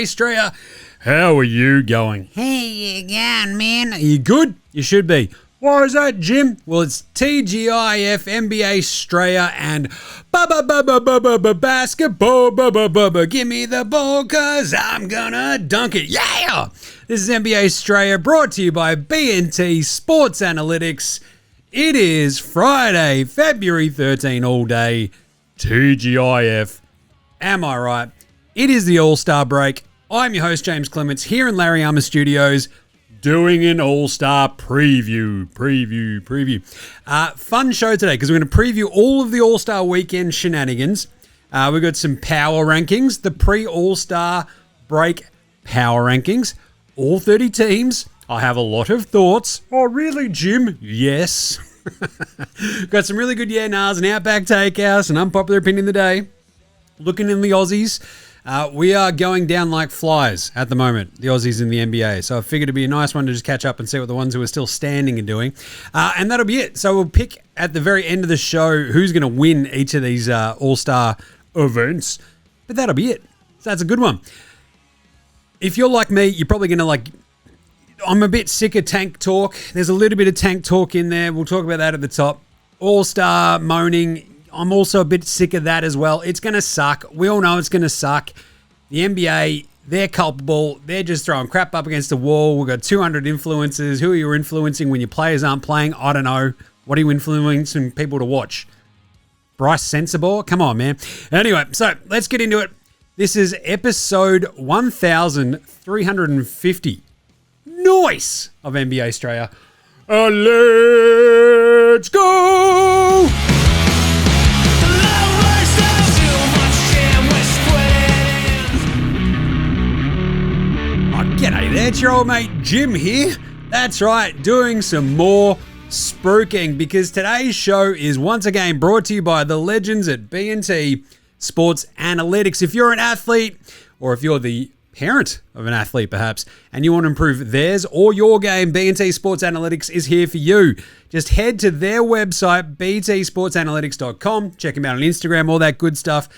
G'day, Straya. How are you going? Hey, you going, man? Are you good? You should be. Why is that, Jim? Well, it's TGIF, NBA Straya, and basketball. Give me the ball, cause I'm gonna dunk it. Yeah! This is NBA Straya, brought to you by B&T Sports Analytics. It is Friday, February 13, all day. TGIF. Am I right? It is the All-Star break. I'm your host, James Clements, here in Larry Armour Studios, doing an All-Star preview. Fun show today because we're going to preview all of the All-Star weekend shenanigans. We've got some power rankings, the pre-All-Star break power rankings, all 30 teams. I have a lot of thoughts. Oh, really, Jim? Yes. Got some really good yeah-nahs, an Outback Takehouse, an unpopular opinion of the day. Looking in the Aussies. We are going down like flies at the moment, the Aussies in the NBA. So I figured it'd be a nice one to just catch up and see what the ones who are still standing are doing. And that'll be it. So we'll pick at the very end of the show who's going to win each of these All-Star events. But that'll be it. So that's a good one. If you're like me, you're probably going to I'm a bit sick of tank talk. There's a little bit of tank talk in there. We'll talk about that at the top. All-Star moaning. I'm also a bit sick of that as well. It's going to suck. We all know it's going to suck. The NBA, they're culpable. They're just throwing crap up against the wall. We've got 200 influencers. Who are you influencing when your players aren't playing? I don't know. What are you influencing people to watch? Bryce Sensabaugh? Come on, man. Anyway, so let's get into it. This is episode 1350. Nice! Of NBA Straya. Let's go! G'day there, it's your old mate Jim here. That's right, doing some more spruiking because today's show is once again brought to you by the legends at B&T Sports Analytics. If you're an athlete or if you're the parent of an athlete perhaps and you want to improve theirs or your game, B&T Sports Analytics is here for you. Just head to their website, btsportsanalytics.com. Check them out on Instagram, all that good stuff.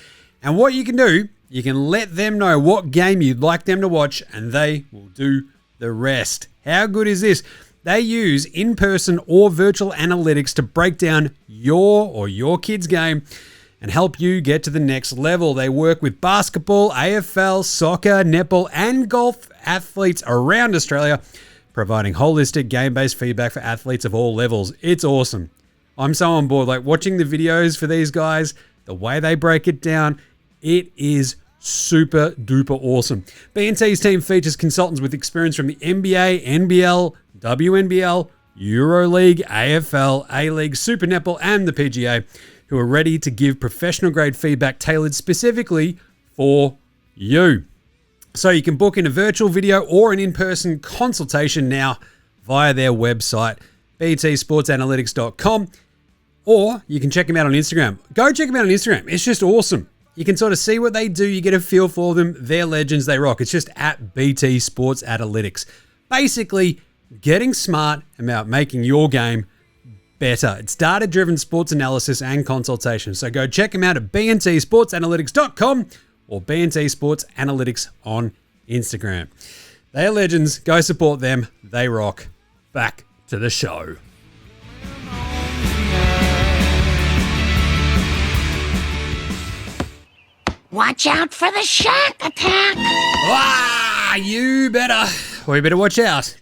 And what you can do, you can let them know what game you'd like them to watch, and they will do the rest. How good is this? They use in-person or virtual analytics to break down your kid's game and help you get to the next level. They work with basketball, AFL, soccer, netball, and golf athletes around Australia, providing holistic game-based feedback for athletes of all levels. It's awesome. I'm so on board. Watching the videos for these guys, the way they break it down, it is super duper awesome. B&T's team features consultants with experience from the NBA, NBL, WNBL, EuroLeague, AFL, A-League, Super Netball, and the PGA, who are ready to give professional grade feedback tailored specifically for you. So you can book in a virtual video or an in-person consultation now via their website, btsportsanalytics.com, or you can check them out on Instagram. Go check them out on Instagram. It's just awesome. You can sort of see what they do. You get a feel for them. They're legends. They rock. It's just at BT Sports Analytics. Basically, getting smart about making your game better. It's data-driven sports analysis and consultation. So go check them out at btsportsanalytics.com or B&T Sports Analytics on Instagram. They're legends. Go support them. They rock. Back to the show. Watch out for the shark attack. You better. We better watch out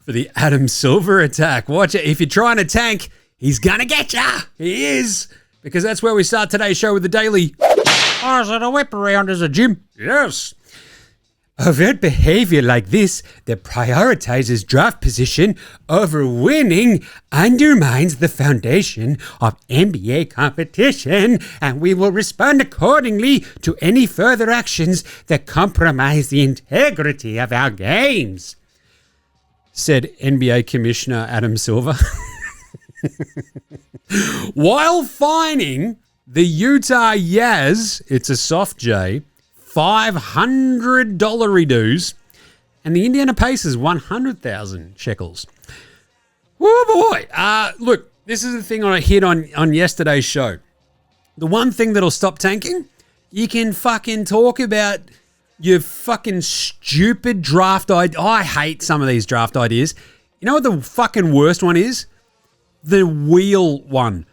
for the Adam Silver attack. Watch it. If you're trying to tank, he's going to get ya. He is. Because that's where we start today's show with the daily. Oh, is it a whip around, is it, Jim? Yes. Overt behavior like this that prioritizes draft position over winning undermines the foundation of NBA competition, and we will respond accordingly to any further actions that compromise the integrity of our games, said NBA Commissioner Adam Silver. While fining the Utah Jazz, it's a soft J, $500 reduce, and the Indiana Pacers 100,000 shekels. Oh boy! Look, this is the thing I hit on yesterday's show. The one thing that'll stop tanking, you can fucking talk about your fucking stupid draft idea. I hate some of these draft ideas. You know what the fucking worst one is? The wheel one.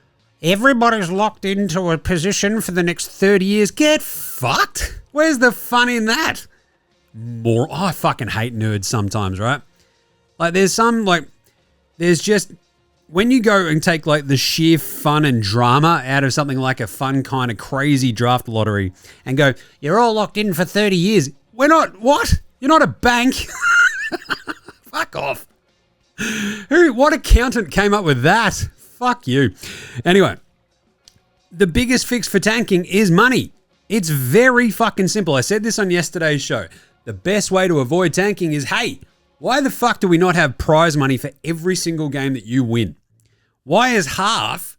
Everybody's locked into a position for the next 30 years. Get fucked. Where's the fun in that? I fucking hate nerds sometimes, right? Like there's just, when you go and take like the sheer fun and drama out of something like a fun kind of crazy draft lottery and go, you're all locked in for 30 years. We're not, what? You're not a bank. Fuck off. What accountant came up with that? Fuck you. Anyway, the biggest fix for tanking is money. It's very fucking simple. I said this on yesterday's show. The best way to avoid tanking is, hey, why the fuck do we not have prize money for every single game that you win? Why is half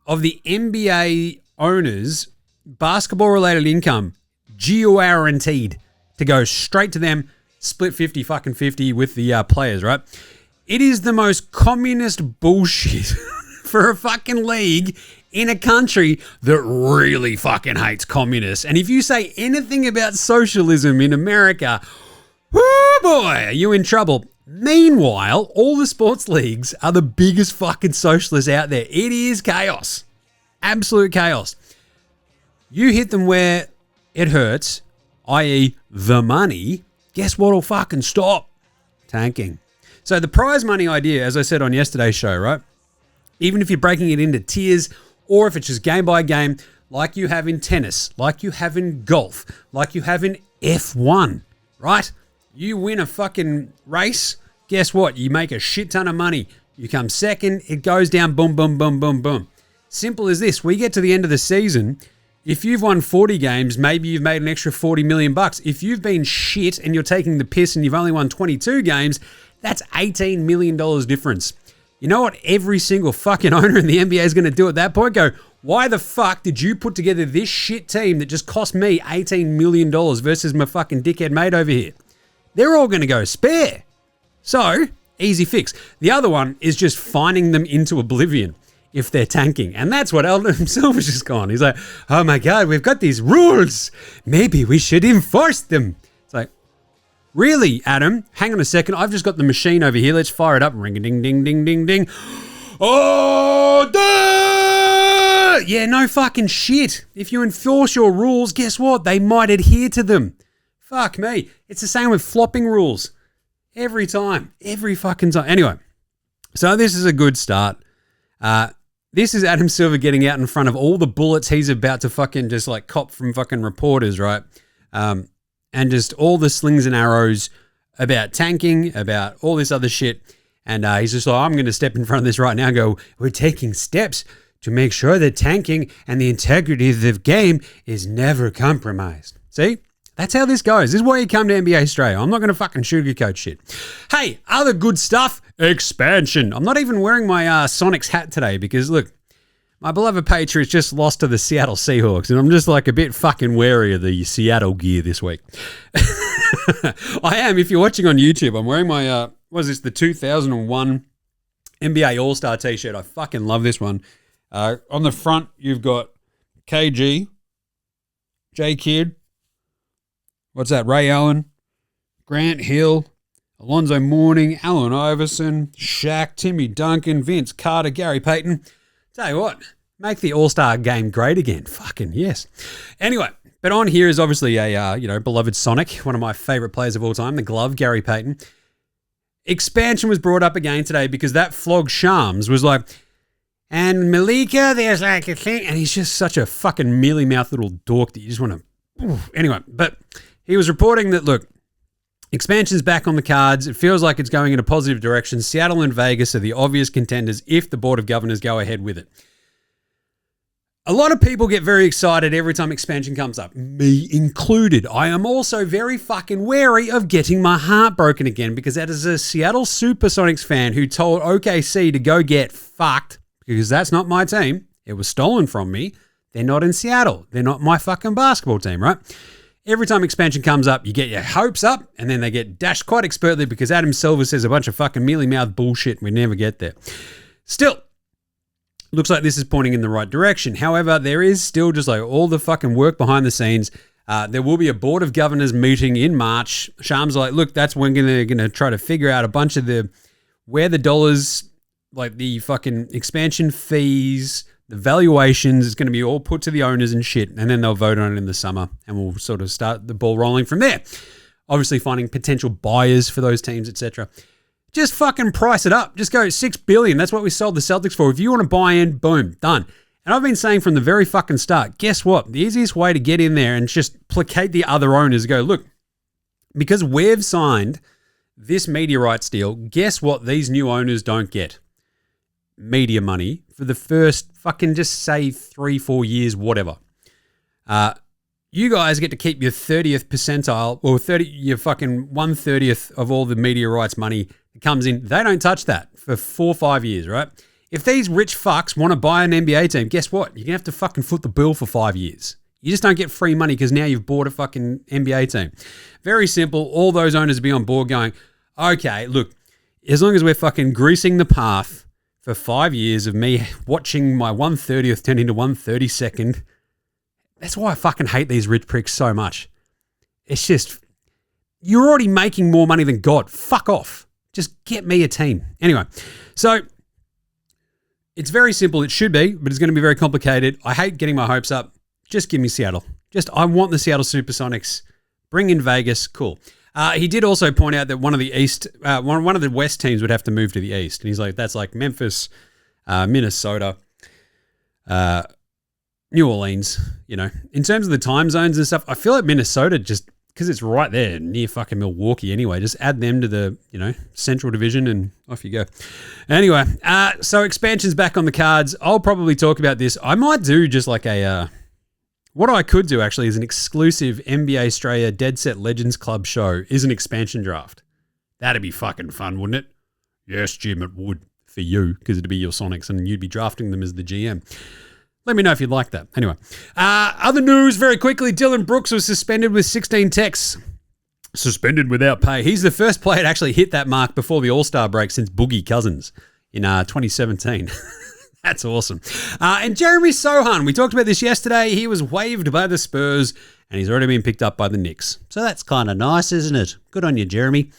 of the NBA owners' basketball-related income guaranteed to go straight to them, split 50 with the players, right? It is the most communist bullshit for a fucking league in a country that really fucking hates communists. And if you say anything about socialism in America, oh boy, are you in trouble. Meanwhile, all the sports leagues are the biggest fucking socialists out there. It is chaos. Absolute chaos. You hit them where it hurts, i.e. the money, guess what'll fucking stop? Tanking. So the prize money idea, as I said on yesterday's show, right? Even if you're breaking it into tiers or if it's just game by game, like you have in tennis, like you have in golf, like you have in F1, right? You win a fucking race, guess what? You make a shit ton of money. You come second, it goes down, boom, boom, boom, boom, boom. Simple as this. We get to the end of the season. If you've won 40 games, maybe you've made an extra $40 million. If you've been shit and you're taking the piss and you've only won 22 games, that's $18 million difference. You know what every single fucking owner in the NBA is going to do at that point? Go, why the fuck did you put together this shit team that just cost me $18 million versus my fucking dickhead mate over here? They're all going to go spare. So, easy fix. The other one is just fining them into oblivion if they're tanking. And that's what Eldon himself has just gone. He's like, oh my God, we've got these rules. Maybe we should enforce them. It's like, really, Adam? Hang on a second. I've just got the machine over here. Let's fire it up. Ring-a-ding-ding-ding-ding-ding. Oh, duh! Yeah, no fucking shit. If you enforce your rules, guess what? They might adhere to them. Fuck me. It's the same with flopping rules. Every time. Every fucking time. Anyway, so this is a good start. This is Adam Silver getting out in front of all the bullets he's about to fucking just like cop from fucking reporters, right? And just all the slings and arrows about tanking, about all this other shit. And he's just like, I'm going to step in front of this right now and go, we're taking steps to make sure that tanking and the integrity of the game is never compromised. See? That's how this goes. This is why you come to NBA Straya. I'm not going to fucking sugarcoat shit. Hey, other good stuff, expansion. I'm not even wearing my Sonics hat today because, look, my beloved Patriots just lost to the Seattle Seahawks, and I'm just like a bit fucking wary of the Seattle gear this week. I am. If you're watching on YouTube, I'm wearing my, the 2001 NBA All-Star t-shirt. I fucking love this one. On the front, you've got KG, J-Kidd, what's that? Ray Allen, Grant Hill, Alonzo Mourning, Allen Iverson, Shaq, Timmy Duncan, Vince Carter, Gary Payton. Tell you what, make the All-Star game great again. Fucking yes. Anyway, but on here is obviously a beloved Sonic, one of my favorite players of all time, the glove, Gary Payton. Expansion was brought up again today because that flog Shams was like, and Malika, there's like a thing, and he's just such a fucking mealy-mouthed little dork that you just want to. Anyway, but he was reporting that, look, expansion's back on the cards. It feels like it's going in a positive direction. Seattle and Vegas are the obvious contenders if the Board of Governors go ahead with it. A lot of people get very excited every time expansion comes up, me included. I am also very fucking wary of getting my heart broken again because that is a Seattle Supersonics fan who told OKC to go get fucked because that's not my team. It was stolen from me. They're not in Seattle. They're not my fucking basketball team, right? Every time expansion comes up, you get your hopes up, and then they get dashed quite expertly because Adam Silver says a bunch of fucking mealy-mouthed bullshit, and we never get there. Still, looks like this is pointing in the right direction. However, there is still just like all the fucking work behind the scenes. There will be a board of governors meeting in March. Sham's like, look, that's when they're going to try to figure out a bunch of where the dollars, like the fucking expansion fees, the valuations is going to be all put to the owners and shit. And then they'll vote on it in the summer and we'll sort of start the ball rolling from there. Obviously finding potential buyers for those teams, etc. Just fucking price it up. Just go $6 billion. That's what we sold the Celtics for. If you want to buy in, boom, done. And I've been saying from the very fucking start, guess what? The easiest way to get in there and just placate the other owners, go, look, because we've signed this media rights deal, guess what these new owners don't get? Media money for the first fucking just say 3-4 years, whatever. You guys get to keep your 30th percentile or your fucking 1/30th of all the media rights money that comes in. They don't touch that for 4 or 5 years, right? If these rich fucks want to buy an NBA team, guess what? You're going to have to fucking foot the bill for 5 years. You just don't get free money because now you've bought a fucking NBA team. Very simple. All those owners will be on board going, okay, look, as long as we're fucking greasing the path for 5 years of me watching my 1/30th turn into 1/32nd, that's why I fucking hate these rich pricks so much. It's just, you're already making more money than God. Fuck off. Just get me a team. Anyway, so it's very simple. It should be, but it's going to be very complicated. I hate getting my hopes up. Just give me Seattle. I want the Seattle Supersonics. Bring in Vegas. Cool. He did also point out that one of the one of the West teams would have to move to the East. And he's like, that's like Memphis, Minnesota, New Orleans, you know. In terms of the time zones and stuff, I feel like Minnesota, just because it's right there near fucking Milwaukee anyway, just add them to the, you know, Central Division and off you go. Anyway, so expansion's back on the cards. I'll probably talk about this. I might do just like what I could do actually is an exclusive NBA Straya Dead Set Legends Club show is an expansion draft. That'd be fucking fun, wouldn't it? Yes, Jim, it would for you because it'd be your Sonics and you'd be drafting them as the GM. Let me know if you'd like that. Anyway, other news very quickly. Dylan Brooks was suspended with 16 techs. Suspended without pay. He's the first player to actually hit that mark before the All-Star break since Boogie Cousins in 2017. That's awesome. And Jeremy Sohan, we talked about this yesterday. He was waived by the Spurs and he's already been picked up by the Knicks. So that's kind of nice, isn't it? Good on you, Jeremy.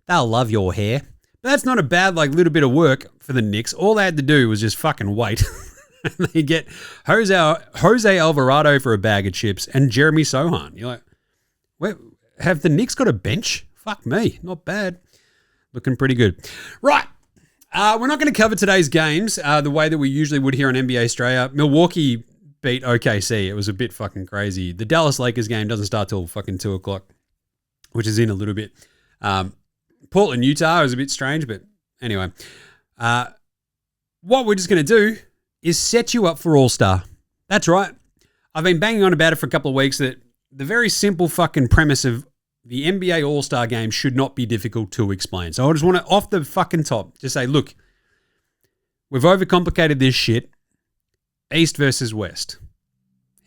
They'll love your hair. But that's not a bad little bit of work for the Knicks. All they had to do was just fucking wait. And they get Jose Alvarado for a bag of chips and Jeremy Sohan. You're like, wait, have the Knicks got a bench? Fuck me. Not bad. Looking pretty good. Right. We're not going to cover today's games the way that we usually would here on NBA Straya. Milwaukee beat OKC. It was a bit fucking crazy. The Dallas Lakers game doesn't start till fucking 2 o'clock, which is in a little bit. Portland, Utah was a bit strange, but anyway. What we're just going to do is set you up for All-Star. That's right. I've been banging on about it for a couple of weeks that the very simple fucking premise of the NBA All-Star game should not be difficult to explain. So I just want to, off the fucking top, just say, look, we've overcomplicated this shit. East versus West.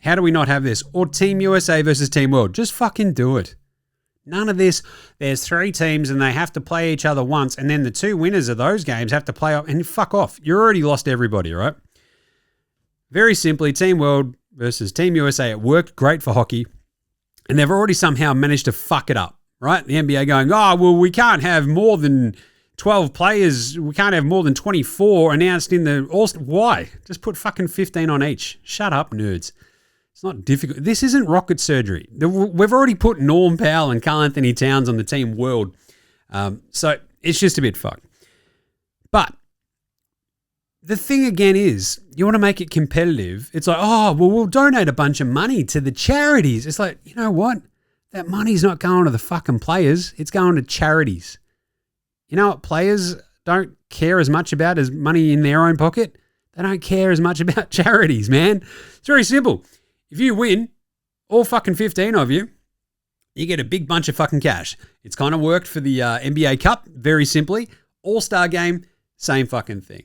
How do we not have this? Or Team USA versus Team World. Just fucking do it. None of this. There's 3 teams and they have to play each other once and then the 2 winners of those games have to play up and fuck off. You're already lost everybody, right? Very simply, Team World versus Team USA. It worked great for hockey. And they've already somehow managed to fuck it up, right? The NBA going, oh, well, we can't have more than 12 players. We can't have more than 24 announced in the All-Star. Why? Just put fucking 15 on each. Shut up, nerds. It's not difficult. This isn't rocket surgery. We've already put Norm Powell and Karl Anthony Towns on the Team World. So it's just a bit fucked. But the thing again is, you want to make it competitive. It's like, oh, well, we'll donate a bunch of money to the charities. It's like, you know what? That money's not going to the fucking players. It's going to charities. You know what players don't care as much about as money in their own pocket? They don't care as much about charities, man. It's very simple. If you win, all fucking 15 of you, you get a big bunch of fucking cash. It's kind of worked for the NBA Cup, very simply. All-Star game, same fucking thing.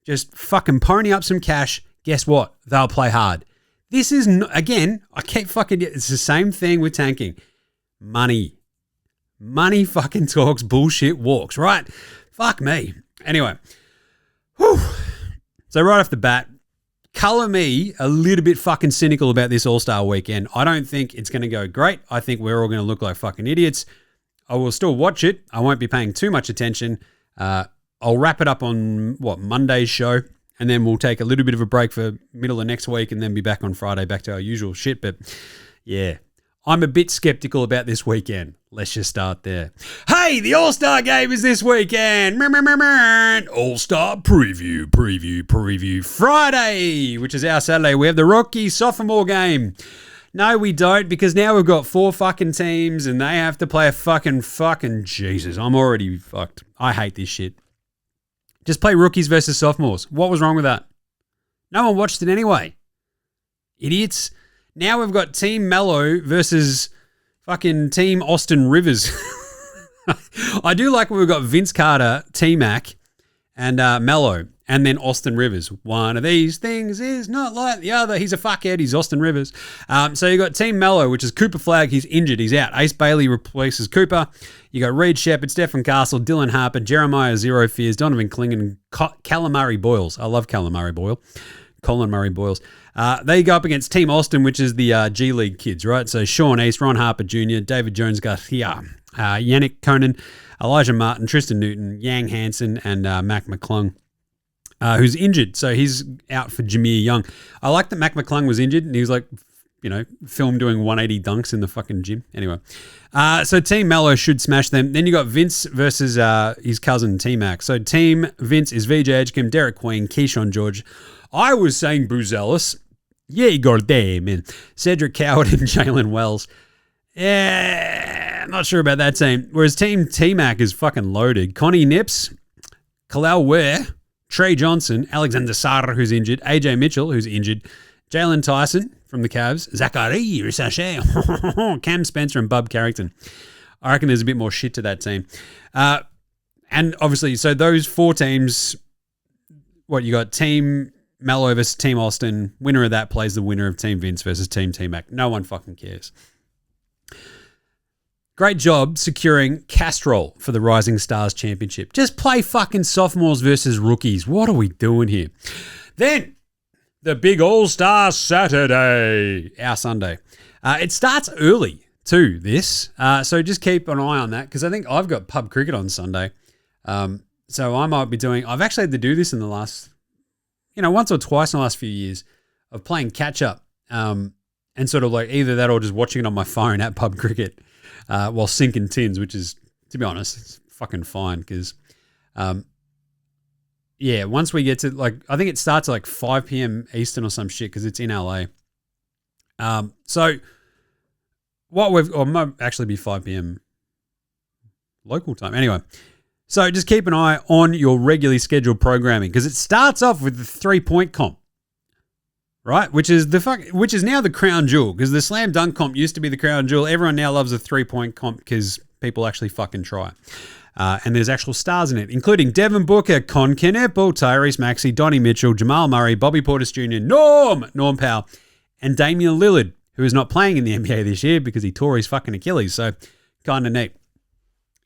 Just fucking pony up some cash. Guess what? They'll play hard. This is, again, I keep fucking, it's the same thing with tanking. Money. Money fucking talks, bullshit walks, right? Fuck me. Anyway. Whew. So right off the bat, color me a little bit fucking cynical about this All-Star weekend. I don't think it's going to go great. I think we're all going to look like fucking idiots. I will still watch it. I won't be paying too much attention. I'll wrap it up on, Monday's show, and then we'll take a little bit of a break for middle of next week and then be back on Friday, back to our usual shit. But, yeah, I'm a bit skeptical about this weekend. Let's just start there. Hey, the All-Star game is this weekend. All-Star preview. Friday, which is our Saturday, we have the rookie sophomore game. No, we don't, because now we've got 4 fucking teams and they have to play a fucking Jesus. I'm already fucked. I hate this shit. Just play rookies versus sophomores. What was wrong with that? No one watched it anyway. Idiots. Now we've got Team Mello versus fucking Team Austin Rivers. I do like when we've got Vince Carter, T-Mac, and Mello, and then Austin Rivers. One of these things is not like the other. He's a fuckhead. He's Austin Rivers. So you got Team Mello, which is Cooper Flagg. He's injured. He's out. Ace Bailey replaces Cooper. You got Reed Shepherd, Stephen Castle, Dylan Harper, Jeremiah Zero Fears, Donovan Klingon, Calamari Boyles. I love Calamari Boyle. Colin Murray Boyles. They go up against Team Austin, which is the G League kids, right? So Sean East, Ron Harper Jr., David Jones Garcia, Yannick Conan, Elijah Martin, Tristan Newton, Yang Hansen, and Mac McClung, who's injured. So he's out for Jameer Young. I like that Mac McClung was injured and he was like, filmed doing 180 dunks in the fucking gym. Anyway, so Team Mello should smash them. Then you got Vince versus his cousin T-Mac. So Team Vince is VJ Edgecombe, Derek Queen, Keyshawn George. I was saying Buzelis. Yeah, you got it there, man. Cedric Coward and Jalen Wells. Yeah, not sure about that team. Whereas Team T-Mac is fucking loaded. Connie Nips, Kalal Ware, Trey Johnson, Alexander Sarr, who's injured, AJ Mitchell, who's injured, Jalen Tyson from the Cavs, Zachary Rissache, Cam Spencer, and Bub Carrington. I reckon there's a bit more shit to that team. And obviously, so those 4 teams, you got Team Mello versus Team Austin. Winner of that plays the winner of Team Vince versus Team T-Mac. No one fucking cares. Great job securing Castrol for the Rising Stars Championship. Just play fucking sophomores versus rookies. What are we doing here? Then, the big All-Star Saturday, our Sunday. It starts early too, this. So just keep an eye on that because I think I've got pub cricket on Sunday. So I might be I've actually had to do this in the last, once or twice in the last few years of playing catch up and sort of like either that or just watching it on my phone at pub cricket while sinking tins, which is, to be honest, it's fucking fine because, once we get to I think it starts at 5 p.m. Eastern or some shit because it's in LA. So it might actually be 5 p.m. local time. Anyway. So just keep an eye on your regularly scheduled programming because it starts off with the 3-point comp, right? Which is now the crown jewel because the slam dunk comp used to be the crown jewel. Everyone now loves a 3-point comp because people actually fucking try. And there's actual stars in it, including Devin Booker, Con Kneppel, Tyrese Maxey, Donnie Mitchell, Jamal Murray, Bobby Portis Jr., Norm Powell, and Damian Lillard, who is not playing in the NBA this year because he tore his fucking Achilles. So kind of neat.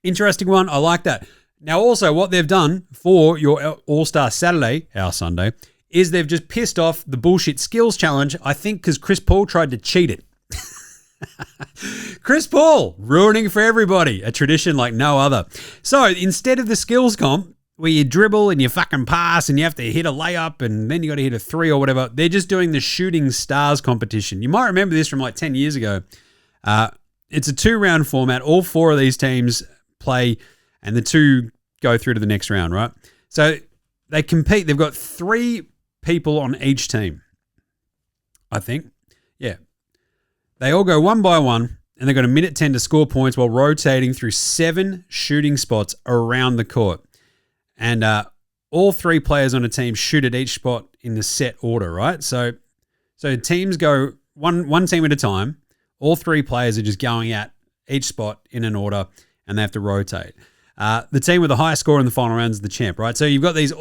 Interesting one. I like that. Now, also, what they've done for your All-Star Saturday, our Sunday, is they've just pissed off the bullshit skills challenge, I think because Chris Paul tried to cheat it. Chris Paul, ruining for everybody, a tradition like no other. So, instead of the skills comp, where you dribble and you fucking pass and you have to hit a layup and then you got to hit a 3 or whatever, they're just doing the shooting stars competition. You might remember this from 10 years ago. It's a 2-round format. All 4 of these teams play and the 2 go through to the next round, right? So they compete. They've got 3 people on each team, I think. Yeah. They all go one by one, and they've got a minute 10 to score points while rotating through 7 shooting spots around the court. And all 3 players on a team shoot at each spot in the set order, right? So teams go one team at a time. All 3 players are just going at each spot in an order, and they have to rotate. The team with the highest score in the final round is the champ, right? So you've got these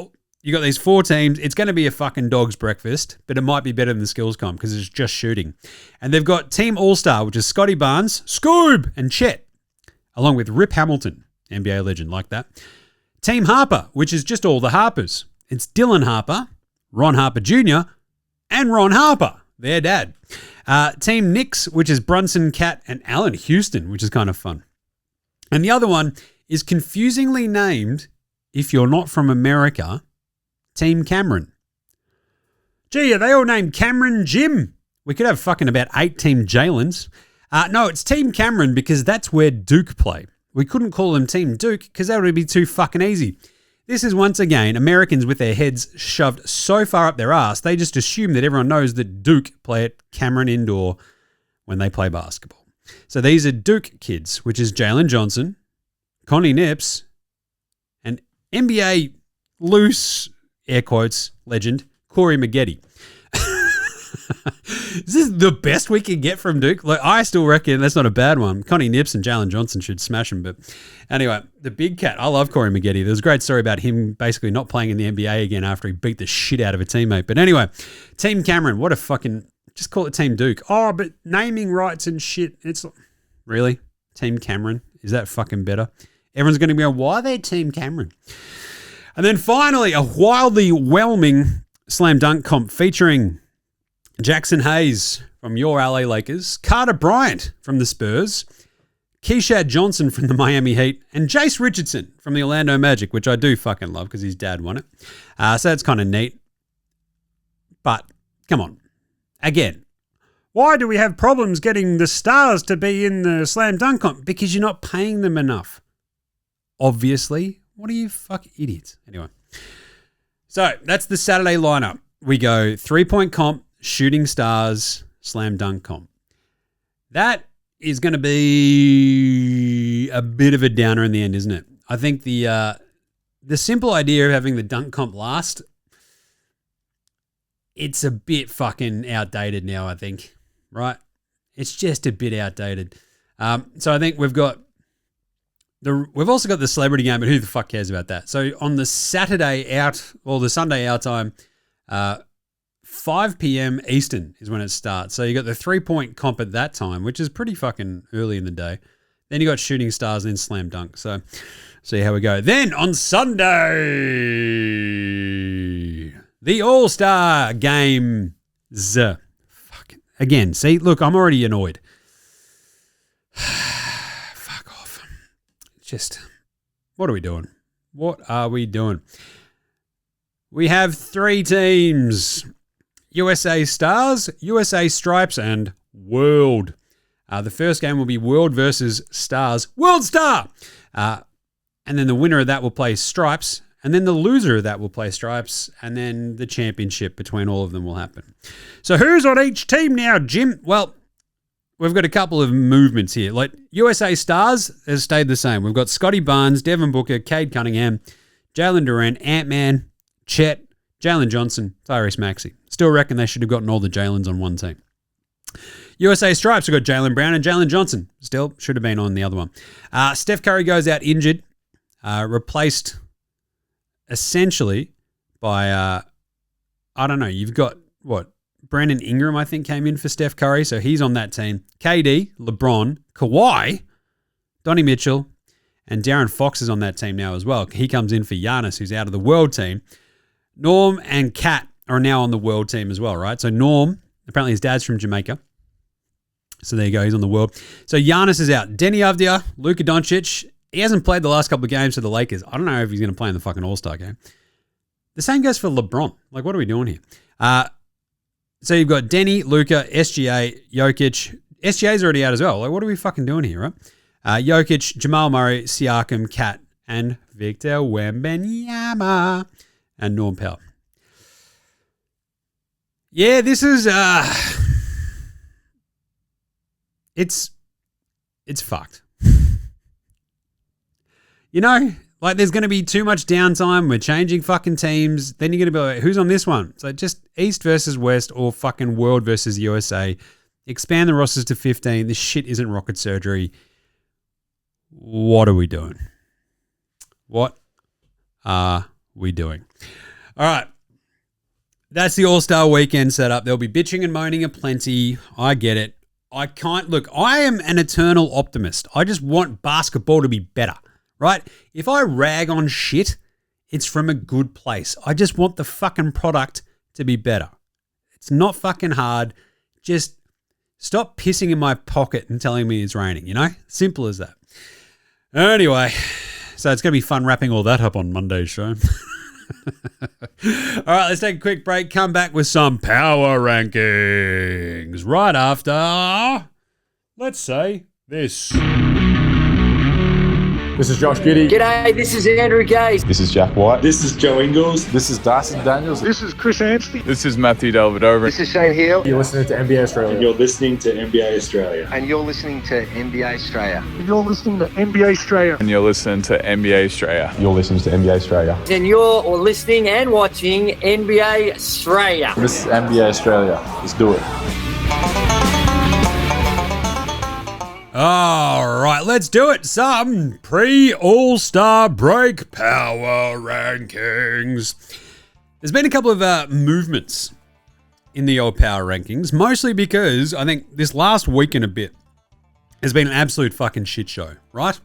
4 teams. It's going to be a fucking dog's breakfast, but it might be better than the skills comp because it's just shooting. And they've got Team All-Star, which is Scotty Barnes, Scoob, and Chet, along with Rip Hamilton, NBA legend, like that. Team Harper, which is just all the Harpers. It's Dylan Harper, Ron Harper Jr., and Ron Harper, their dad. Team Knicks, which is Brunson, Cat, and Allen Houston, which is kind of fun. And the other one is confusingly named, if you're not from America, Team Cameron. Gee, are they all named Cameron Jim? We could have fucking about 8 Team Jalen's. No, it's Team Cameron because that's where Duke play. We couldn't call them Team Duke because that would be too fucking easy. This is once again Americans with their heads shoved so far up their ass, they just assume that everyone knows that Duke play at Cameron Indoor when they play basketball. So these are Duke kids, which is Jalen Johnson, Connie Nips, and NBA loose, air quotes, legend, Corey Maggette. This is the best we can get from Duke. Like, I still reckon that's not a bad one. Connie Nips and Jalen Johnson should smash him. But anyway, the big cat. I love Corey Maggette. There's a great story about him basically not playing in the NBA again after he beat the shit out of a teammate. But anyway, Team Cameron, what a fucking... Just call it Team Duke. Oh, but naming rights and shit. It's... Really? Team Cameron? Is that fucking better? Everyone's going to go, why are they Team Cameron? And then finally, a wildly whelming slam dunk comp featuring Jackson Hayes from your LA Lakers, Carter Bryant from the Spurs, Keishad Johnson from the Miami Heat, and Jace Richardson from the Orlando Magic, which I do fucking love because his dad won it. So that's kind of neat. But, come on. Again, why do we have problems getting the stars to be in the slam dunk comp? Because you're not paying them enough. Obviously. What are you fucking idiots? Anyway. So, that's the Saturday lineup. We go 3-point comp, shooting stars, slam dunk comp. That is going to be a bit of a downer in the end, isn't it? I think the simple idea of having the dunk comp last, it's a bit fucking outdated now, I think, right? It's just a bit outdated. So I think we've also got the celebrity game, but who the fuck cares about that? So on the Saturday out, or the Sunday out time, 5 p.m. Eastern is when it starts. So you got the 3-point comp at that time, which is pretty fucking early in the day. Then you got shooting stars and then slam dunk. So see how we go. Then on Sunday, the All-Star Games. Fucking again. See, look, I'm already annoyed. Fuck off. Just, what are we doing? What are we doing? We have 3 teams. USA Stars, USA Stripes, and World. The first game will be World versus Stars. World Star! And then the winner of that will play Stripes. And then the loser of that will play Stripes. And then the championship between all of them will happen. So who's on each team now, Jim? Well, we've got a couple of movements here. Like USA Stars has stayed the same. We've got Scotty Barnes, Devin Booker, Cade Cunningham, Jalen Duran, Ant-Man, Chet, Jalen Johnson, Tyrese Maxey. Still reckon they should have gotten all the Jalens on one team. USA Stripes, we've got Jaylen Brown and Jalen Johnson. Still should have been on the other one. Steph Curry goes out injured, replaced essentially by, I don't know, you've got, what, Brandon Ingram, I think, came in for Steph Curry, so he's on that team. KD, LeBron, Kawhi, Donnie Mitchell, and Darren Fox is on that team now as well. He comes in for Giannis, who's out of the world team. Norm and Kat are now on the world team as well, right? So Norm, apparently his dad's from Jamaica. So there you go, he's on the world. So Giannis is out. Denny Avdia, Luka Doncic, he hasn't played the last couple of games for the Lakers. I don't know if he's going to play in the fucking All-Star game. The same goes for LeBron. Like, what are we doing here? So you've got Denny, Luka, SGA, Jokic. SGA's already out as well. Like, what are we fucking doing here, right? Jokic, Jamal Murray, Siakam, Kat, and Victor Wembanyama, and Norm Powell. Yeah, this is it's fucked. You know, like there's going to be too much downtime. We're changing fucking teams. Then you're going to be like, who's on this one? So just East versus West or fucking World versus USA. Expand the rosters to 15. This shit isn't rocket surgery. What are we doing? What are we doing? All right. That's the All-Star Weekend setup. There'll be bitching and moaning aplenty. I get it. I am an eternal optimist. I just want basketball to be better, right? If I rag on shit, it's from a good place. I just want the fucking product to be better. It's not fucking hard. Just stop pissing in my pocket and telling me it's raining, you know? Simple as that. Anyway, so it's going to be fun wrapping all that up on Monday's show. All right, let's take a quick break. Come back with some power rankings right after, let's say, this. This is Josh Giddey. G'day, this is Andrew Gaze. This is Jack White. This is Joe Ingles. This is Darcy Daniels. This is Chris Anstey. This is Matthew Delvedova. This is Shane Hill. You're listening to NBA Australia. And you're listening to NBA Australia. And you're listening to NBA Straya. And you're listening to NBA Straya. And you're listening to NBA Straya. You're listening to NBA Australia. And you're listening and watching NBA Straya. This is NBA Australia. Let's do it. All right, let's do it. Some pre-All-Star break power rankings. There's been a couple of movements in the old power rankings, mostly because I think this last week and a bit has been an absolute fucking shit show, right?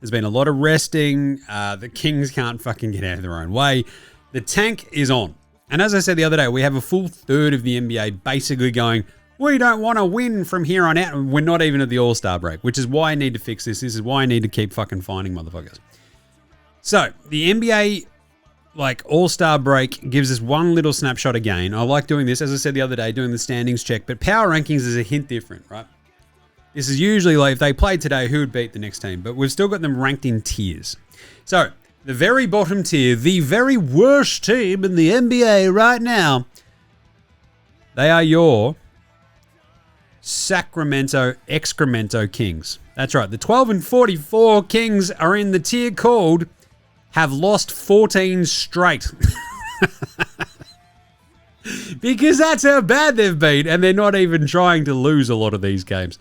There's been a lot of resting. The Kings can't fucking get out of their own way. The tank is on. And as I said the other day, we have a full third of the NBA basically going, we don't want to win from here on out. And we're not even at the All-Star break, which is why I need to fix this. This is why I need to keep fucking finding motherfuckers. So, the NBA, All-Star break gives us one little snapshot again. I like doing this, as I said the other day, doing the standings check. But power rankings is a hint different, right? This is usually if they played today, who would beat the next team? But we've still got them ranked in tiers. So, the very bottom tier, the very worst team in the NBA right now, they are your Sacramento Excremento Kings. That's right. The 12-44 Kings are in the tier called have lost 14 straight. Because that's how bad they've been, and they're not even trying to lose a lot of these games.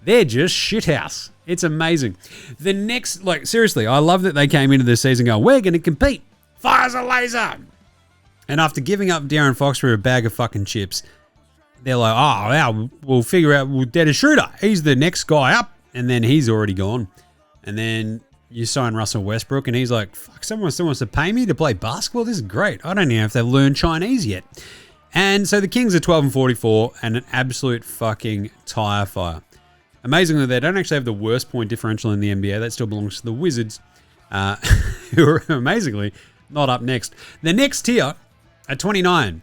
They're just shithouse. It's amazing. The next, seriously, I love that they came into this season going, we're going to compete. Fire's a laser. And after giving up De'Aaron Fox for a bag of fucking chips, they're like, oh, yeah, we'll figure out, we'll get a shooter. He's the next guy up. And then he's already gone. And then you sign Russell Westbrook, and he's like, fuck, someone still wants to pay me to play basketball? This is great. I don't even know if they've learned Chinese yet. And so the Kings are 12-44 and an absolute fucking tire fire. Amazingly, they don't actually have the worst point differential in the NBA. That still belongs to the Wizards, who are amazingly not up next. The next tier at 29,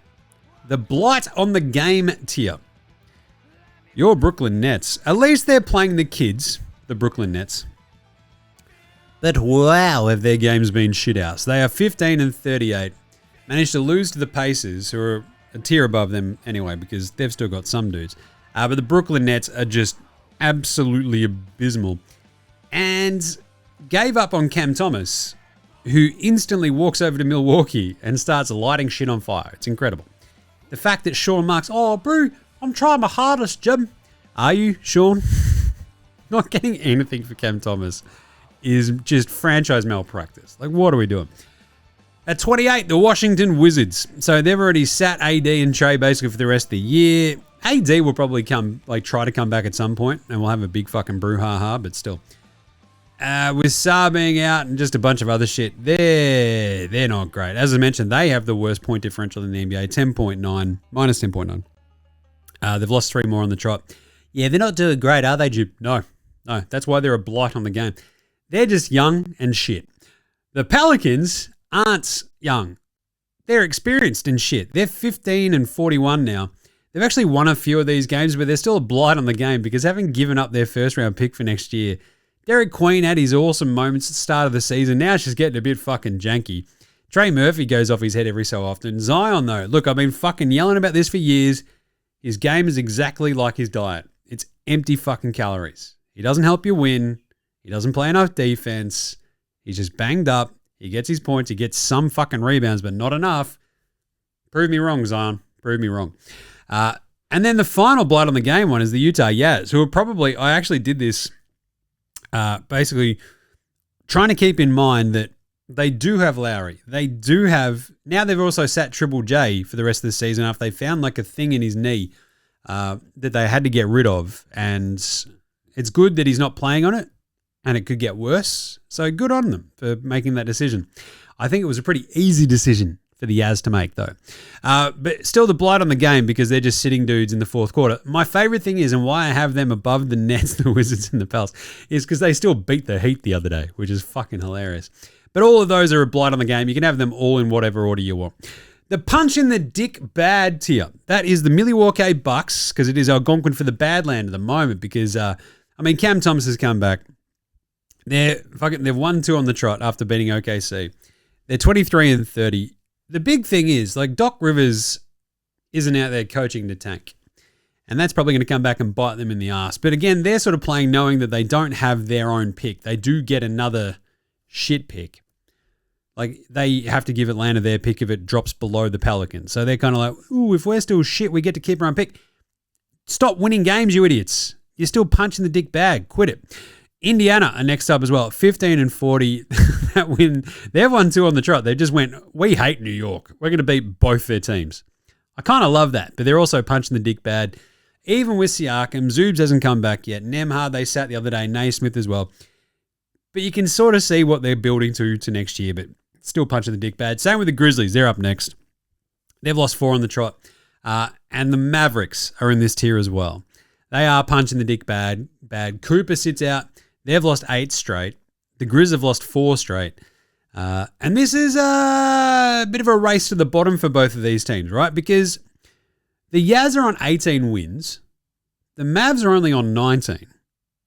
the blight on the game tier. Your Brooklyn Nets. At least they're playing the kids, the Brooklyn Nets. But wow, have their games been shithouse. They are 15-38. Managed to lose to the Pacers, who are a tier above them anyway, because they've still got some dudes. But the Brooklyn Nets are just absolutely abysmal. And gave up on Cam Thomas, who instantly walks over to Milwaukee and starts lighting shit on fire. It's incredible. The fact that Sean Marks, oh, bro, I'm trying my hardest, Jim. Are you, Sean? Not getting anything for Cam Thomas is just franchise malpractice. What are we doing? At 28, the Washington Wizards. So they've already sat AD and Trey basically for the rest of the year. AD will probably try to come back at some point, and we'll have a big fucking brouhaha, but still. With Sarr being out and just a bunch of other shit, they're not great. As I mentioned, they have the worst point differential in the NBA, 10.9, minus 10.9. They've lost 3 more on the trot. Yeah, they're not doing great, are they, Jib? No. That's why they're a blight on the game. They're just young and shit. The Pelicans aren't young. They're experienced and shit. They're 15-41 now. They've actually won a few of these games, but they're still a blight on the game because having given up their first round pick for next year, Derek Queen had his awesome moments at the start of the season. Now she's getting a bit fucking janky. Trey Murphy goes off his head every so often. Zion, though, look, I've been fucking yelling about this for years. His game is exactly like his diet. It's empty fucking calories. He doesn't help you win. He doesn't play enough defense. He's just banged up. He gets his points. He gets some fucking rebounds, but not enough. Prove me wrong, Zion. Prove me wrong. And then the final blight on the game one is the Utah Jazz, who are probably, I actually did this basically trying to keep in mind that they do have Lowry. They do have, now they've also sat Triple J for the rest of the season after they found a thing in his knee that they had to get rid of. And it's good that he's not playing on it, and it could get worse. So good on them for making that decision. I think it was a pretty easy decision for the Yaz to make, though. But still the blight on the game because they're just sitting dudes in the fourth quarter. My favorite thing is, and why I have them above the Nets, the Wizards, and the Pels, is because they still beat the Heat the other day, which is fucking hilarious. But all of those are a blight on the game. You can have them all in whatever order you want. The punch in the dick bad tier. That is the Milwaukee Bucks, because it is Algonquin for the Badland at the moment. Because Cam Thomas has come back. They've 1-2 on the trot after beating OKC. They're 23-30. The big thing is, like, Doc Rivers isn't out there coaching the tank. And that's probably going to come back and bite them in the ass. But again, they're sort of playing knowing that they don't have their own pick. They do get another shit pick. Like, they have to give Atlanta their pick if it drops below the Pelicans. So they're kind of like, ooh, if we're still shit, we get to keep our own pick. Stop winning games, you idiots. You're still punching the dick bag. Quit it. Indiana are next up as well, 15-40. That win, they've 1-2 on the trot. They just went, we hate New York. We're going to beat both their teams. I kind of love that, but they're also punching the dick bad. Even with Siakam, Zoobs hasn't come back yet. Nemhard, they sat the other day. Naismith as well. But you can sort of see what they're building to next year, but still punching the dick bad. Same with the Grizzlies. They're up next. They've lost 4 on the trot. And the Mavericks are in this tier as well. They are punching the dick bad. Cooper sits out. They've lost 8 straight. The Grizz have lost 4 straight. And this is a bit of a race to the bottom for both of these teams, right? Because the Yaz are on 18 wins. The Mavs are only on 19.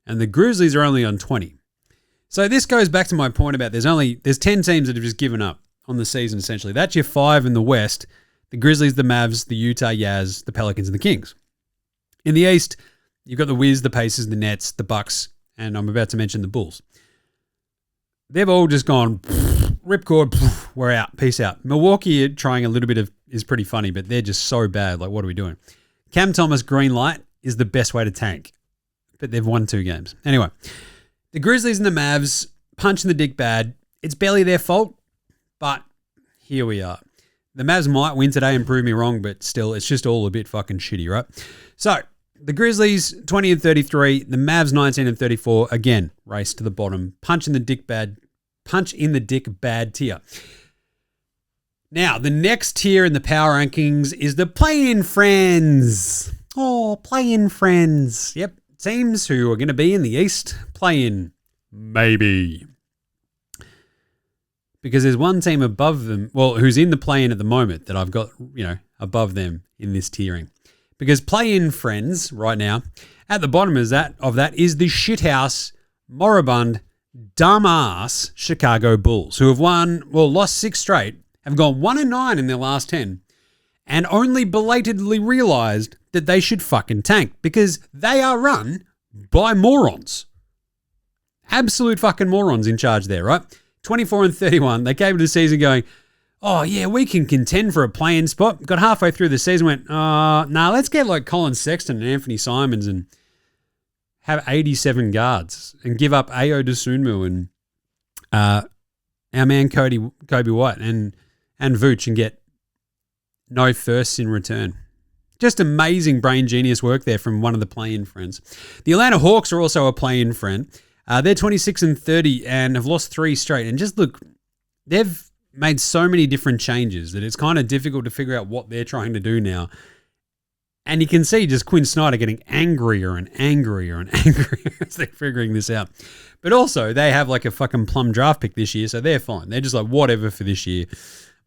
And the Grizzlies are only on 20. So this goes back to my point about there's 10 teams that have just given up on the season, essentially. That's your 5 in the West. The Grizzlies, the Mavs, the Utah Jazz, the Pelicans, and the Kings. In the East, you've got the Wiz, the Pacers, the Nets, the Bucks, and I'm about to mention the Bulls. They've all just gone, ripcord, we're out, peace out. Milwaukee trying a little bit of is pretty funny, but they're just so bad. Like, what are we doing? Cam Thomas, green light is the best way to tank, but they've won 2 games. Anyway, the Grizzlies and the Mavs punching the dick bad. It's barely their fault, but here we are. The Mavs might win today and prove me wrong, but still, it's just all a bit fucking shitty, right? So, the Grizzlies, 20-33. The Mavs, 19-34. Again, race to the bottom. Punch in the dick bad tier. Now, the next tier in the power rankings is the play-in friends. Oh, play-in friends. Yep, teams who are going to be in the East play-in. Maybe. Because there's one team above them, well, who's in the play-in at the moment that I've got, above them in this tiering. Because play-in friends right now, at the bottom of that is the shithouse, moribund, dumbass Chicago Bulls, who have lost 6 straight, have gone 1-9 in their last 10, and only belatedly realized that they should fucking tank because they are run by morons. Absolute fucking morons in charge there, right? 24-31. They came into the season going, oh, yeah, we can contend for a play-in spot. Got halfway through the season, went, let's get like Colin Sexton and Anthony Simons and have 87 guards and give up Ayo Dosunmu and our man Kobe White and Vooch and get no firsts in return. Just amazing brain genius work there from one of the play-in friends. The Atlanta Hawks are also a play-in friend. They're 26-30 and have lost 3 straight. And just look, they've made so many different changes that it's kind of difficult to figure out what they're trying to do now. And you can see just Quinn Snyder getting angrier and angrier and angrier as they're figuring this out. But also, they have like a fucking plum draft pick this year, so they're fine. They're just like, whatever for this year.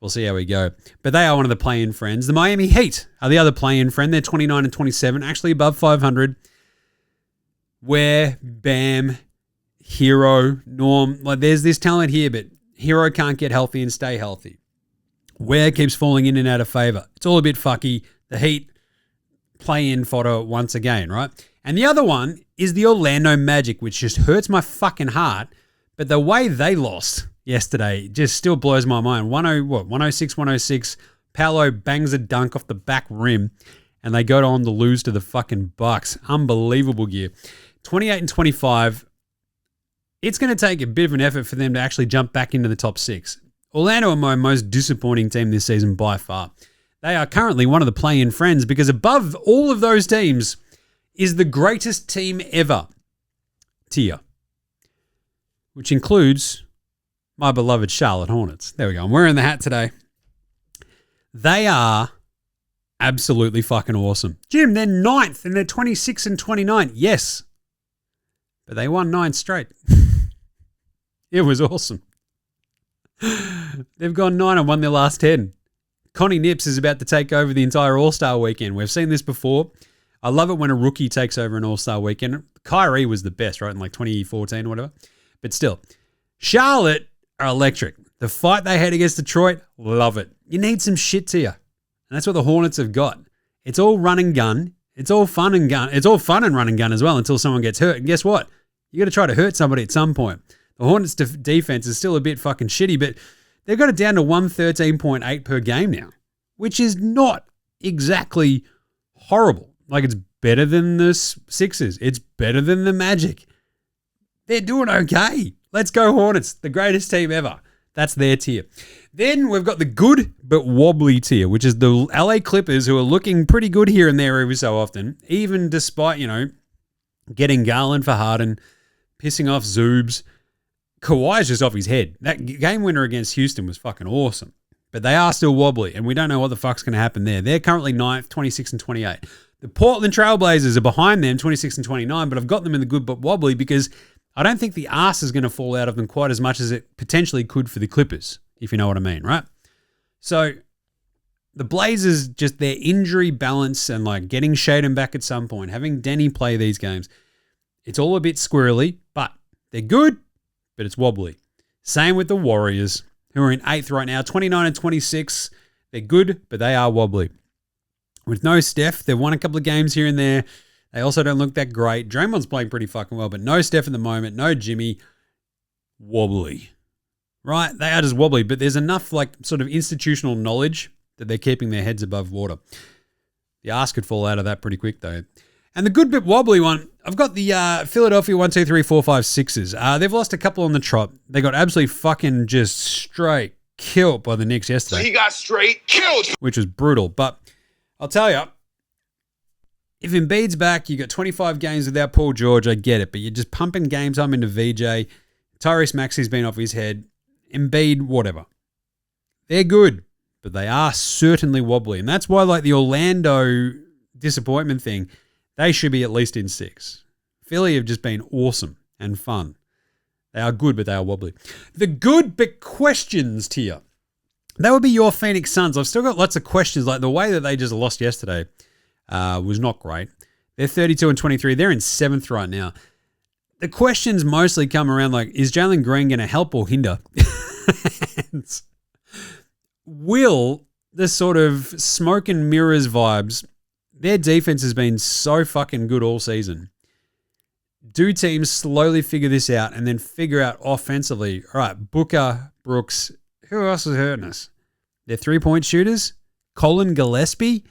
We'll see how we go. But they are one of the play-in friends. The Miami Heat are the other play-in friend. They're 29-27, actually above 500. Where Bam, Hero, Norm, like there's this talent here, but Hero can't get healthy and stay healthy. Where keeps falling in and out of favor. It's all a bit fucky. The Heat play-in fodder once again, right? And the other one is the Orlando Magic, which just hurts my fucking heart. But the way they lost yesterday just still blows my mind. 106-106. Paolo bangs a dunk off the back rim, and they go on to lose to the fucking Bucks. Unbelievable gear. 28-25. It's going to take a bit of an effort for them to actually jump back into the top 6. Orlando are my most disappointing team this season by far. They are currently one of the play-in friends because above all of those teams is the greatest team ever tier, which includes my beloved Charlotte Hornets. There we go. I'm wearing the hat today. They are absolutely fucking awesome. Jim, they're 9th and they're 26 and 29. Yes. But they won 9 straight. It was awesome. They've gone 9 and won their last 10. Connie Nips is about to take over the entire All-Star weekend. We've seen this before. I love it when a rookie takes over an All-Star weekend. Kyrie was the best, right, in like 2014 or whatever. But still, Charlotte are electric. The fight they had against Detroit, love it. You need some shit to you. And that's what the Hornets have got. It's all run and gun. It's all fun and gun. It's all fun and run and gun as well until someone gets hurt. And guess what? You got to try to hurt somebody at some point. The Hornets' defense is still a bit fucking shitty, but they've got it down to 113.8 per game now, which is not exactly horrible. Like, it's better than the Sixers. It's better than the Magic. They're doing okay. Let's go Hornets, the greatest team ever. That's their tier. Then we've got the good but wobbly tier, which is the LA Clippers, who are looking pretty good here and there every so often, even despite, getting Garland for Harden, pissing off Zoobs. Kawhi's just off his head. That game winner against Houston was fucking awesome. But they are still wobbly, and we don't know what the fuck's going to happen there. They're currently 9th, 26 and 28. The Portland Trailblazers are behind them, 26 and 29, but I've got them in the good but wobbly because I don't think the arse is going to fall out of them quite as much as it potentially could for the Clippers, if you know what I mean, right? So the Blazers, just their injury balance and like getting Shaden back at some point, having Denny play these games, it's all a bit squirrely, but they're good, but it's wobbly. Same with the Warriors, who are in 8th right now, 29 and 26. They're good, but they are wobbly. With no Steph, they've won a couple of games here and there. They also don't look that great. Draymond's playing pretty fucking well, but no Steph at the moment, no Jimmy. Wobbly. Right? They are just wobbly, but there's enough like sort of institutional knowledge that they're keeping their heads above water. The arse could fall out of that pretty quick though. And the good bit wobbly one, I've got the Philadelphia 1, 2, 3, 4, 5, 6s. They've lost a couple on the trot. They got absolutely fucking just straight killed by the Knicks yesterday. So he got straight killed. Which was brutal. But I'll tell you, if Embiid's back, you got 25 games without Paul George, I get it. But you're just pumping game time into VJ. Tyrese Maxey's been off his head. Embiid, whatever. They're good, but they are certainly wobbly. And that's why like the Orlando disappointment thing, they should be at least in 6. Philly have just been awesome and fun. They are good, but they are wobbly. The good but questions tier. That would be your Phoenix Suns. I've still got lots of questions. Like the way that they just lost yesterday was not great. They're 32 and 23. They're in 7th right now. The questions mostly come around like, is Jalen Green going to help or hinder? And will the sort of smoke and mirrors vibes, their defense has been so fucking good all season. Do teams slowly figure this out and then figure out offensively, all right, Booker, Brooks, who else is hurting us? Their 3-point shooters? Colin Gillespie?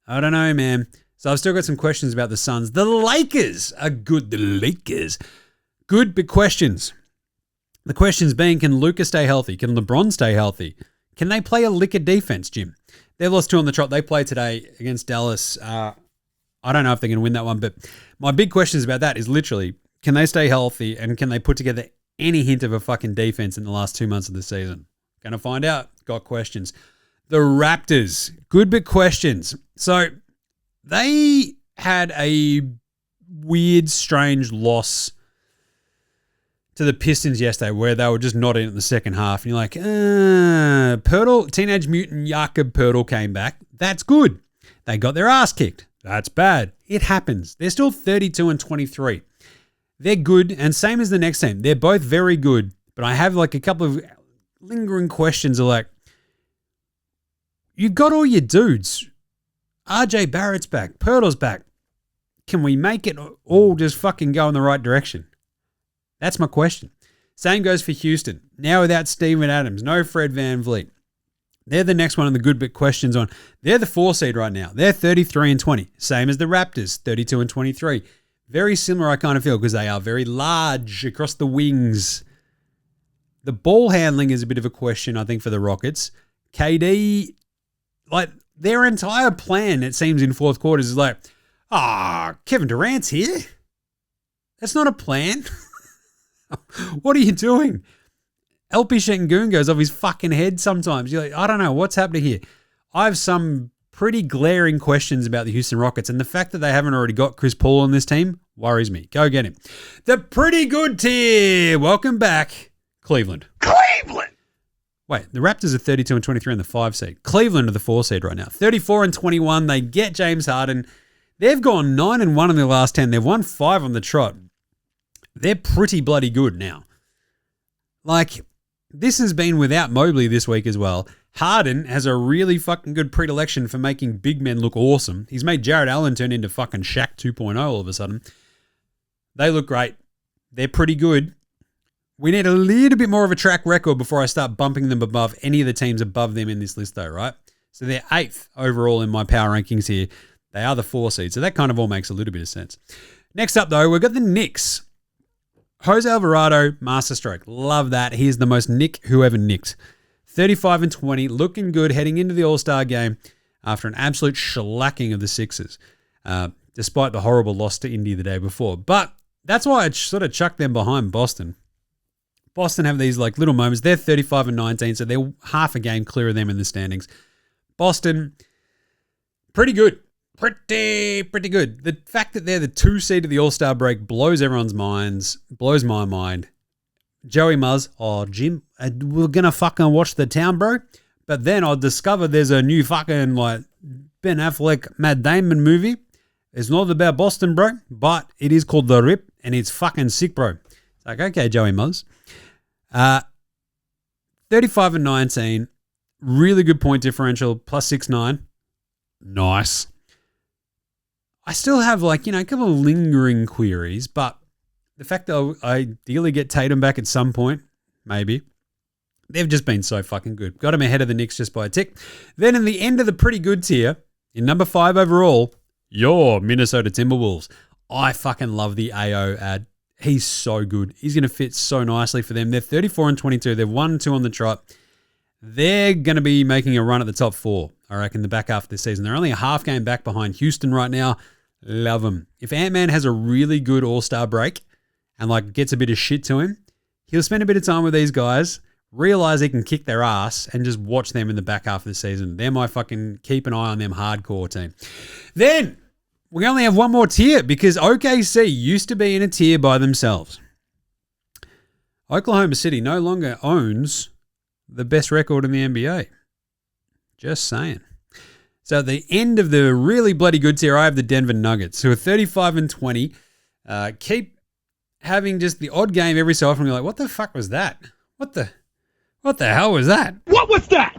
I don't know, man. So I've still got some questions about the Suns. The Lakers are good. The Lakers. Good, but questions. The questions being, can Luka stay healthy? Can LeBron stay healthy? Can they play a liquor defense, Jim? They've lost 2 on the trot. They play today against Dallas. I don't know if they're going to win that one, but my big questions about that is literally, can they stay healthy and can they put together any hint of a fucking defense in the last 2 months of the season? Going to find out. Got questions. The Raptors. Good bit questions. So they had a weird, strange loss to the Pistons yesterday where they were just not in the second half. And you're like, Pirtle, Teenage Mutant Jakob Pirtle came back. That's good. They got their ass kicked. That's bad. It happens. They're still 32 and 23. They're good, and same as the next team. They're both very good, but I have like a couple of lingering questions of like, you got all your dudes. RJ Barrett's back. Pirtle's back. Can we make it all just fucking go in the right direction? That's my question. Same goes for Houston. Now without Steven Adams, no Fred VanVleet. They're the next one of the good bit questions on. They're the 4 seed right now. They're 33 and 20. Same as the Raptors, 32 and 23. Very similar, I kind of feel, because they are very large across the wings. The ball handling is a bit of a question, I think, for the Rockets. KD, like their entire plan, it seems, in fourth quarters is like, Kevin Durant's here. That's not a plan. What are you doing? LP Şengün goes off his fucking head sometimes. You're like, I don't know what's happening here. I have some pretty glaring questions about the Houston Rockets, and the fact that they haven't already got Chris Paul on this team worries me. Go get him. The pretty good tier. Welcome back, Cleveland. Wait, the Raptors are 32 and 23 in the 5 seed. Cleveland are the 4 seed right now. 34 and 21. They get James Harden. They've gone 9 and 1 in their last 10. They've won 5 on the trot. They're pretty bloody good now. Like, this has been without Mobley this week as well. Harden has a really fucking good predilection for making big men look awesome. He's made Jared Allen turn into fucking Shaq 2.0 all of a sudden. They look great. They're pretty good. We need a little bit more of a track record before I start bumping them above any of the teams above them in this list though, right? So they're 8th overall in my power rankings here. They are the 4 seed, so that kind of all makes a little bit of sense. Next up though, we've got the Knicks. Jose Alvarado, masterstroke. Love that. He's the most Nick who ever nicked. 35 and 20, looking good heading into the All-Star game after an absolute shellacking of the Sixers, despite the horrible loss to Indy the day before. But that's why I sort of chucked them behind Boston. Boston have these like little moments. They're 35 and 19, so they're half a game clear of them in the standings. Boston, pretty good. Pretty good. The fact that they're the 2 seed of the All-Star break blows everyone's minds, blows my mind. Joey Muzz, Jim, we're going to fucking watch The Town, bro. But then I'll discover there's a new fucking like Ben Affleck, Matt Damon movie. It's not about Boston, bro, but it is called The Rip, and it's fucking sick, bro. It's like, okay, Joey Muzz. 35 and 19, really good point differential, plus 6'9". Nice. I still have like, a couple of lingering queries, but the fact that I'll ideally get Tatum back at some point, maybe. They've just been so fucking good. Got him ahead of the Knicks just by a tick. Then in the end of the pretty good tier, in number 5 overall, your Minnesota Timberwolves. I fucking love the AO ad. He's so good. He's going to fit so nicely for them. They're 34 and 22. They've 1-2 on the trot. They're going to be making a run at the top 4, I reckon, the back half of this season. They're only a half game back behind Houston right now. Love them. If Ant-Man has a really good all-star break and like gets a bit of shit to him, he'll spend a bit of time with these guys, realize he can kick their ass, and just watch them in the back half of the season. They're my fucking keep an eye on them hardcore team. Then we only have one more tier because OKC used to be in a tier by themselves. Oklahoma City no longer owns the best record in the NBA. Just saying. So at the end of the really bloody good tier, I have the Denver Nuggets, who are 35 and 20. Keep having just the odd game every so often. You're like, what the fuck was that? What the hell was that? What was that?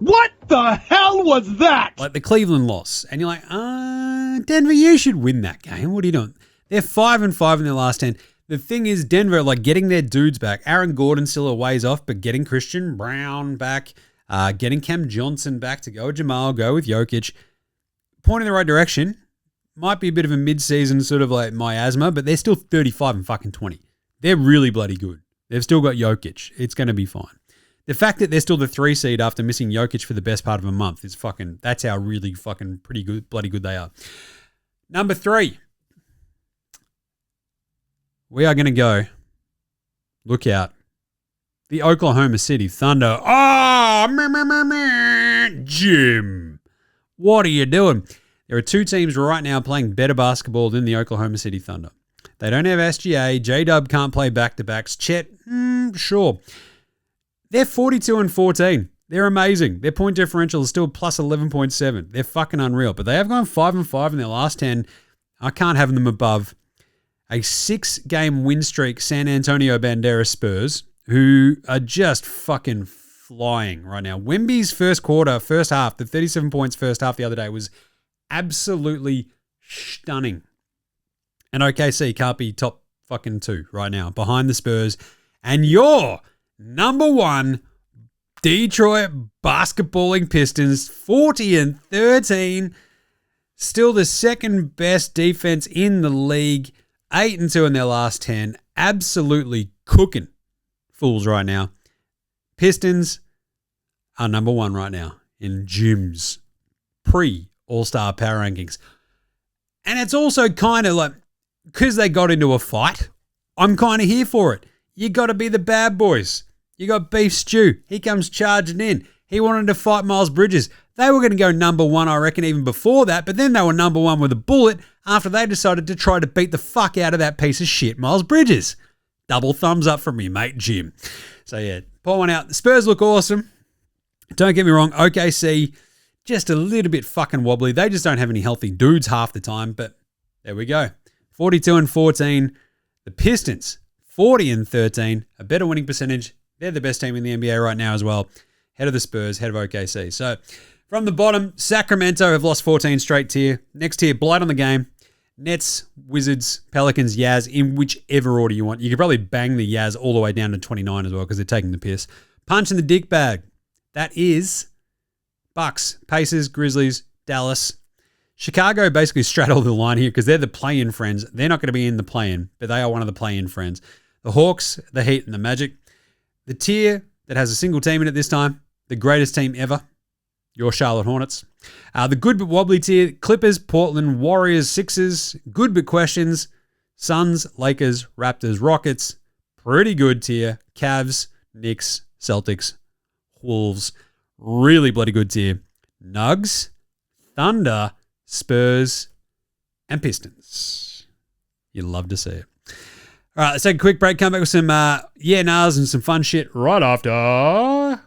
What the hell was that? Like the Cleveland loss. And you're like, Denver, you should win that game. What are you doing? They're 5 and 5 in their last 10. The thing is, Denver, like getting their dudes back. Aaron Gordon still a ways off, but getting Christian Brown back, getting Cam Johnson back to go with Jamal, go with Jokic. Point in the right direction. Might be a bit of a mid-season sort of like miasma, but they're still 35 and fucking 20. They're really bloody good. They've still got Jokic. It's going to be fine. The fact that they're still the 3 seed after missing Jokic for the best part of a month is fucking, that's how really fucking pretty good, bloody good they are. Number 3. We are going to go, look out, the Oklahoma City Thunder. Jim, what are you doing? There are 2 teams right now playing better basketball than the Oklahoma City Thunder. They don't have SGA. J-Dub can't play back-to-backs. Chet, sure. They're 42 and 14. They're amazing. Their point differential is still plus 11.7. They're fucking unreal. But they have gone 5 and 5 in their last 10. I can't have them above a 6-game win streak San Antonio Banderas Spurs, who are just fucking flying right now. Wemby's first half, the 37 points first half the other day was absolutely stunning. And OKC can't be top fucking 2 right now, behind the Spurs. And your number 1 Detroit basketballing Pistons, 40 and 13. Still the second best defense in the league. 8 and 2 in their last 10. Absolutely cooking fools right now. Pistons are number 1 right now in Jim's pre-All-Star Power Rankings. And it's also kind of like, because they got into a fight, I'm kind of here for it. You got to be the bad boys. You got Beef Stew. He comes charging in. He wanted to fight Miles Bridges. They were going to go number one, I reckon, even before that, but then they were number one with a bullet after they decided to try to beat the fuck out of that piece of shit, Miles Bridges. Double thumbs up from me, mate, Jim. So, yeah, pour one out. The Spurs look awesome. Don't get me wrong, OKC, just a little bit fucking wobbly. They just don't have any healthy dudes half the time, but there we go. 42-14. The Pistons, 40-13, a better winning percentage. They're the best team in the NBA right now as well. Head of the Spurs, head of OKC. So, from the bottom, Sacramento have lost 14 straight tier. Next tier, blight on the game. Nets, Wizards, Pelicans, Jazz, in whichever order you want. You could probably bang the Jazz all the way down to 29 as well because they're taking the piss. Punch in the dick bag. That is Bucks, Pacers, Grizzlies, Dallas. Chicago basically straddled the line here because they're the play-in friends. They're not going to be in the play-in, but they are one of the play-in friends. The Hawks, the Heat, and the Magic. The tier that has a single team in it this time, the greatest team ever, your Charlotte Hornets. The good but wobbly tier, Clippers, Portland, Warriors, Sixers, good but questions, Suns, Lakers, Raptors, Rockets, pretty good tier, Cavs, Knicks, Celtics, Wolves, really bloody good tier, Nugs, Thunder, Spurs, and Pistons. You'd love to see it. All right, let's take a quick break, come back with some yeah-nahs and some fun shit right after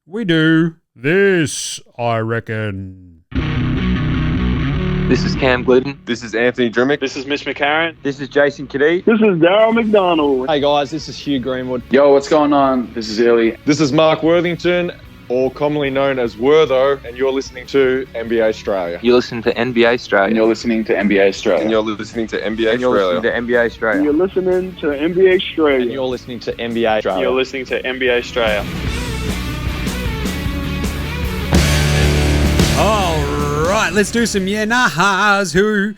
we do this, I reckon. This is Cam Glidden. This is Anthony Drimmick. This is Mitch McCarron. This is Jason Kadee. This is Daryl McDonald. Hey guys, this is Hugh Greenwood. Yo, what's going on? This is Illy. This is Mark Worthington, or commonly known as Wortho, and you're listening to NBA Straya. You listen to NBA Straya. And you're listening to NBA Straya. And you're listening to NBA And you're listening to Straya. NBA Straya. You're listening to NBA Straya. And you're listening to NBA Straya. You're listening to NBA Straya. All right, let's do some yeah-nahs, who,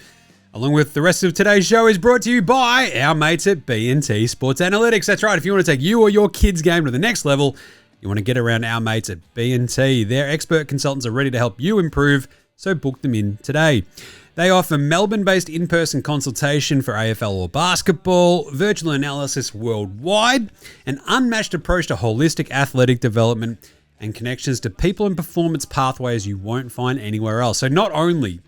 along with the rest of today's show, is brought to you by our mates at B&T Sports Analytics. That's right, if you want to take you or your kid's game to the next level, you want to get around our mates at B&T. Their expert consultants are ready to help you improve, so book them in today. They offer Melbourne-based in-person consultation for AFL or basketball, virtual analysis worldwide, an unmatched approach to holistic athletic development, and connections to people and performance pathways you won't find anywhere else. So not only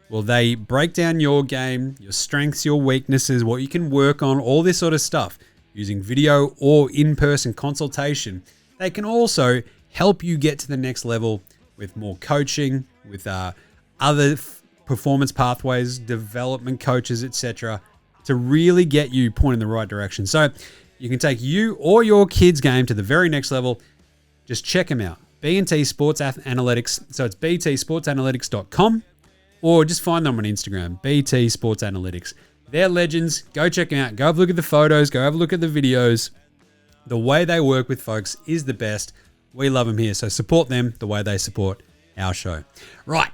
will they break down your game, your strengths, your weaknesses, what you can work on, all this sort of stuff, using video or in-person consultation, they can also help you get to the next level with more coaching, with other performance pathways, development coaches, etc., to really get you pointing in the right direction. So you can take you or your kid's game to the very next level. Just check them out. B&T Sports Analytics. So it's btsportsanalytics.com, or just find them on Instagram, BT Sports Analytics. They're legends. Go check them out. Go have a look at the photos. Go have a look at the videos. The way they work with folks is the best. We love them here. So support them the way they support our show. Right.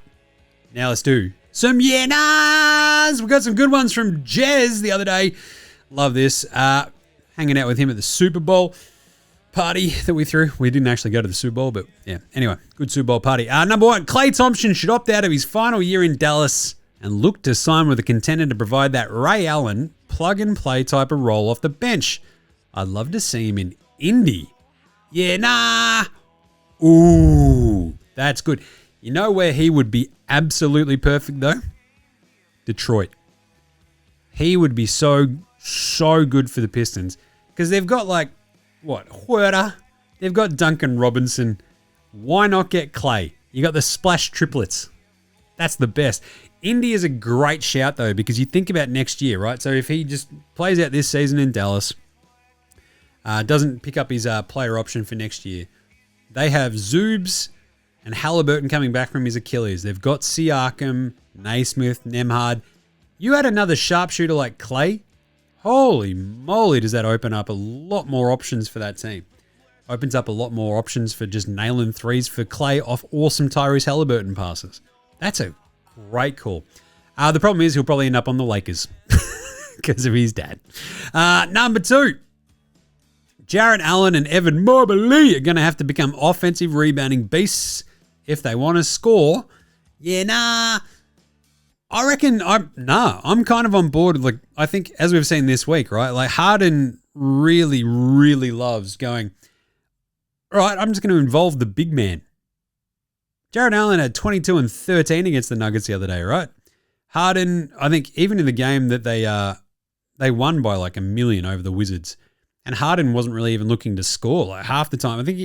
Now let's do some yeah-nahs. We got some good ones from Jez the other day. Love this. Hanging out with him at the Super Bowl party that we threw. We didn't actually go to the Super Bowl, but yeah. Anyway, good Super Bowl party. Number one, Klay Thompson should opt out of his final year in Dallas and look to sign with a contender to provide that Ray Allen plug-and-play type of role off the bench. I'd love to see him in Indy. Yeah, nah. Ooh, that's good. You know where he would be absolutely perfect, though? Detroit. He would be so good for the Pistons because they've got Huerta. They've got Duncan Robinson. Why not get Klay? You got the splash triplets. That's the best. Indy is a great shout, though, because you think about next year, right? So if he just plays out this season in Dallas, doesn't pick up his player option for next year, they have Zoobs and Halliburton coming back from his Achilles. They've got Siakam, Naismith, Nemhard. You add another sharpshooter like Klay, holy moly, does that open up a lot more options for that team. Opens up a lot more options for just nailing threes for Klay off awesome Tyrese Halliburton passes. That's a great call. The problem is he'll probably end up on the Lakers because of his dad. Number two, Jarrett Allen and Evan Mobley are going to have to become offensive rebounding beasts if they want to score. Yeah, nah. I reckon I'm kind of on board. Like, I think as we've seen this week, right? Like Harden really, really loves going, all right, I'm just going to involve the big man. Jared Allen had 22 and 13 against the Nuggets the other day, right? Harden, I think even in the game that they won by like 1 million over the Wizards, and Harden wasn't really even looking to score like half the time. I think,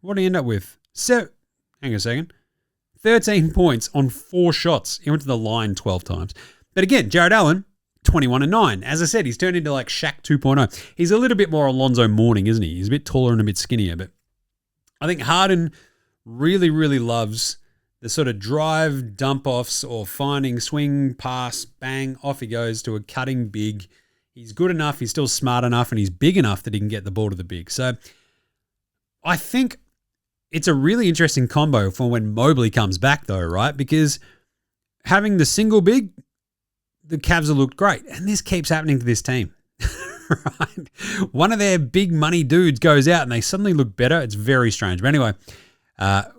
what did he end up with? Hang on a second. 13 points on 4 shots. He went to the line 12 times. But again, Jared Allen, 21 and 9. As I said, he's turned into like Shaq 2.0. He's a little bit more Alonzo Mourning, isn't he? He's a bit taller and a bit skinnier. But I think Harden really, really loves the sort of drive, dump offs, or finding swing, pass, bang, off he goes to a cutting big. He's good enough, he's still smart enough, and he's big enough that he can get the ball to the big. So I think it's a really interesting combo for when Mobley comes back, though, right? Because having the single big, the Cavs have looked great. And this keeps happening to this team, right? One of their big money dudes goes out and they suddenly look better. It's very strange. But anyway,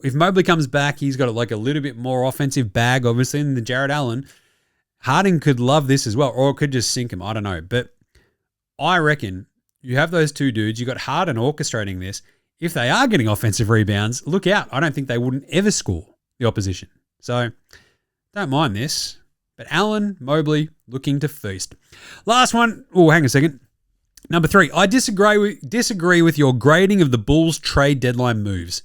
if Mobley comes back, he's got like a little bit more offensive bag, obviously, than the Jared Allen. Harden could love this as well, or it could just sink him. I don't know. But I reckon you have those two dudes. You got Harden orchestrating this. If they are getting offensive rebounds, look out. I don't think they wouldn't ever score the opposition. So don't mind this. But Allen, Mobley, looking to feast. Last one. Oh, hang on a second. Number 3. I disagree with your grading of the Bulls trade deadline moves.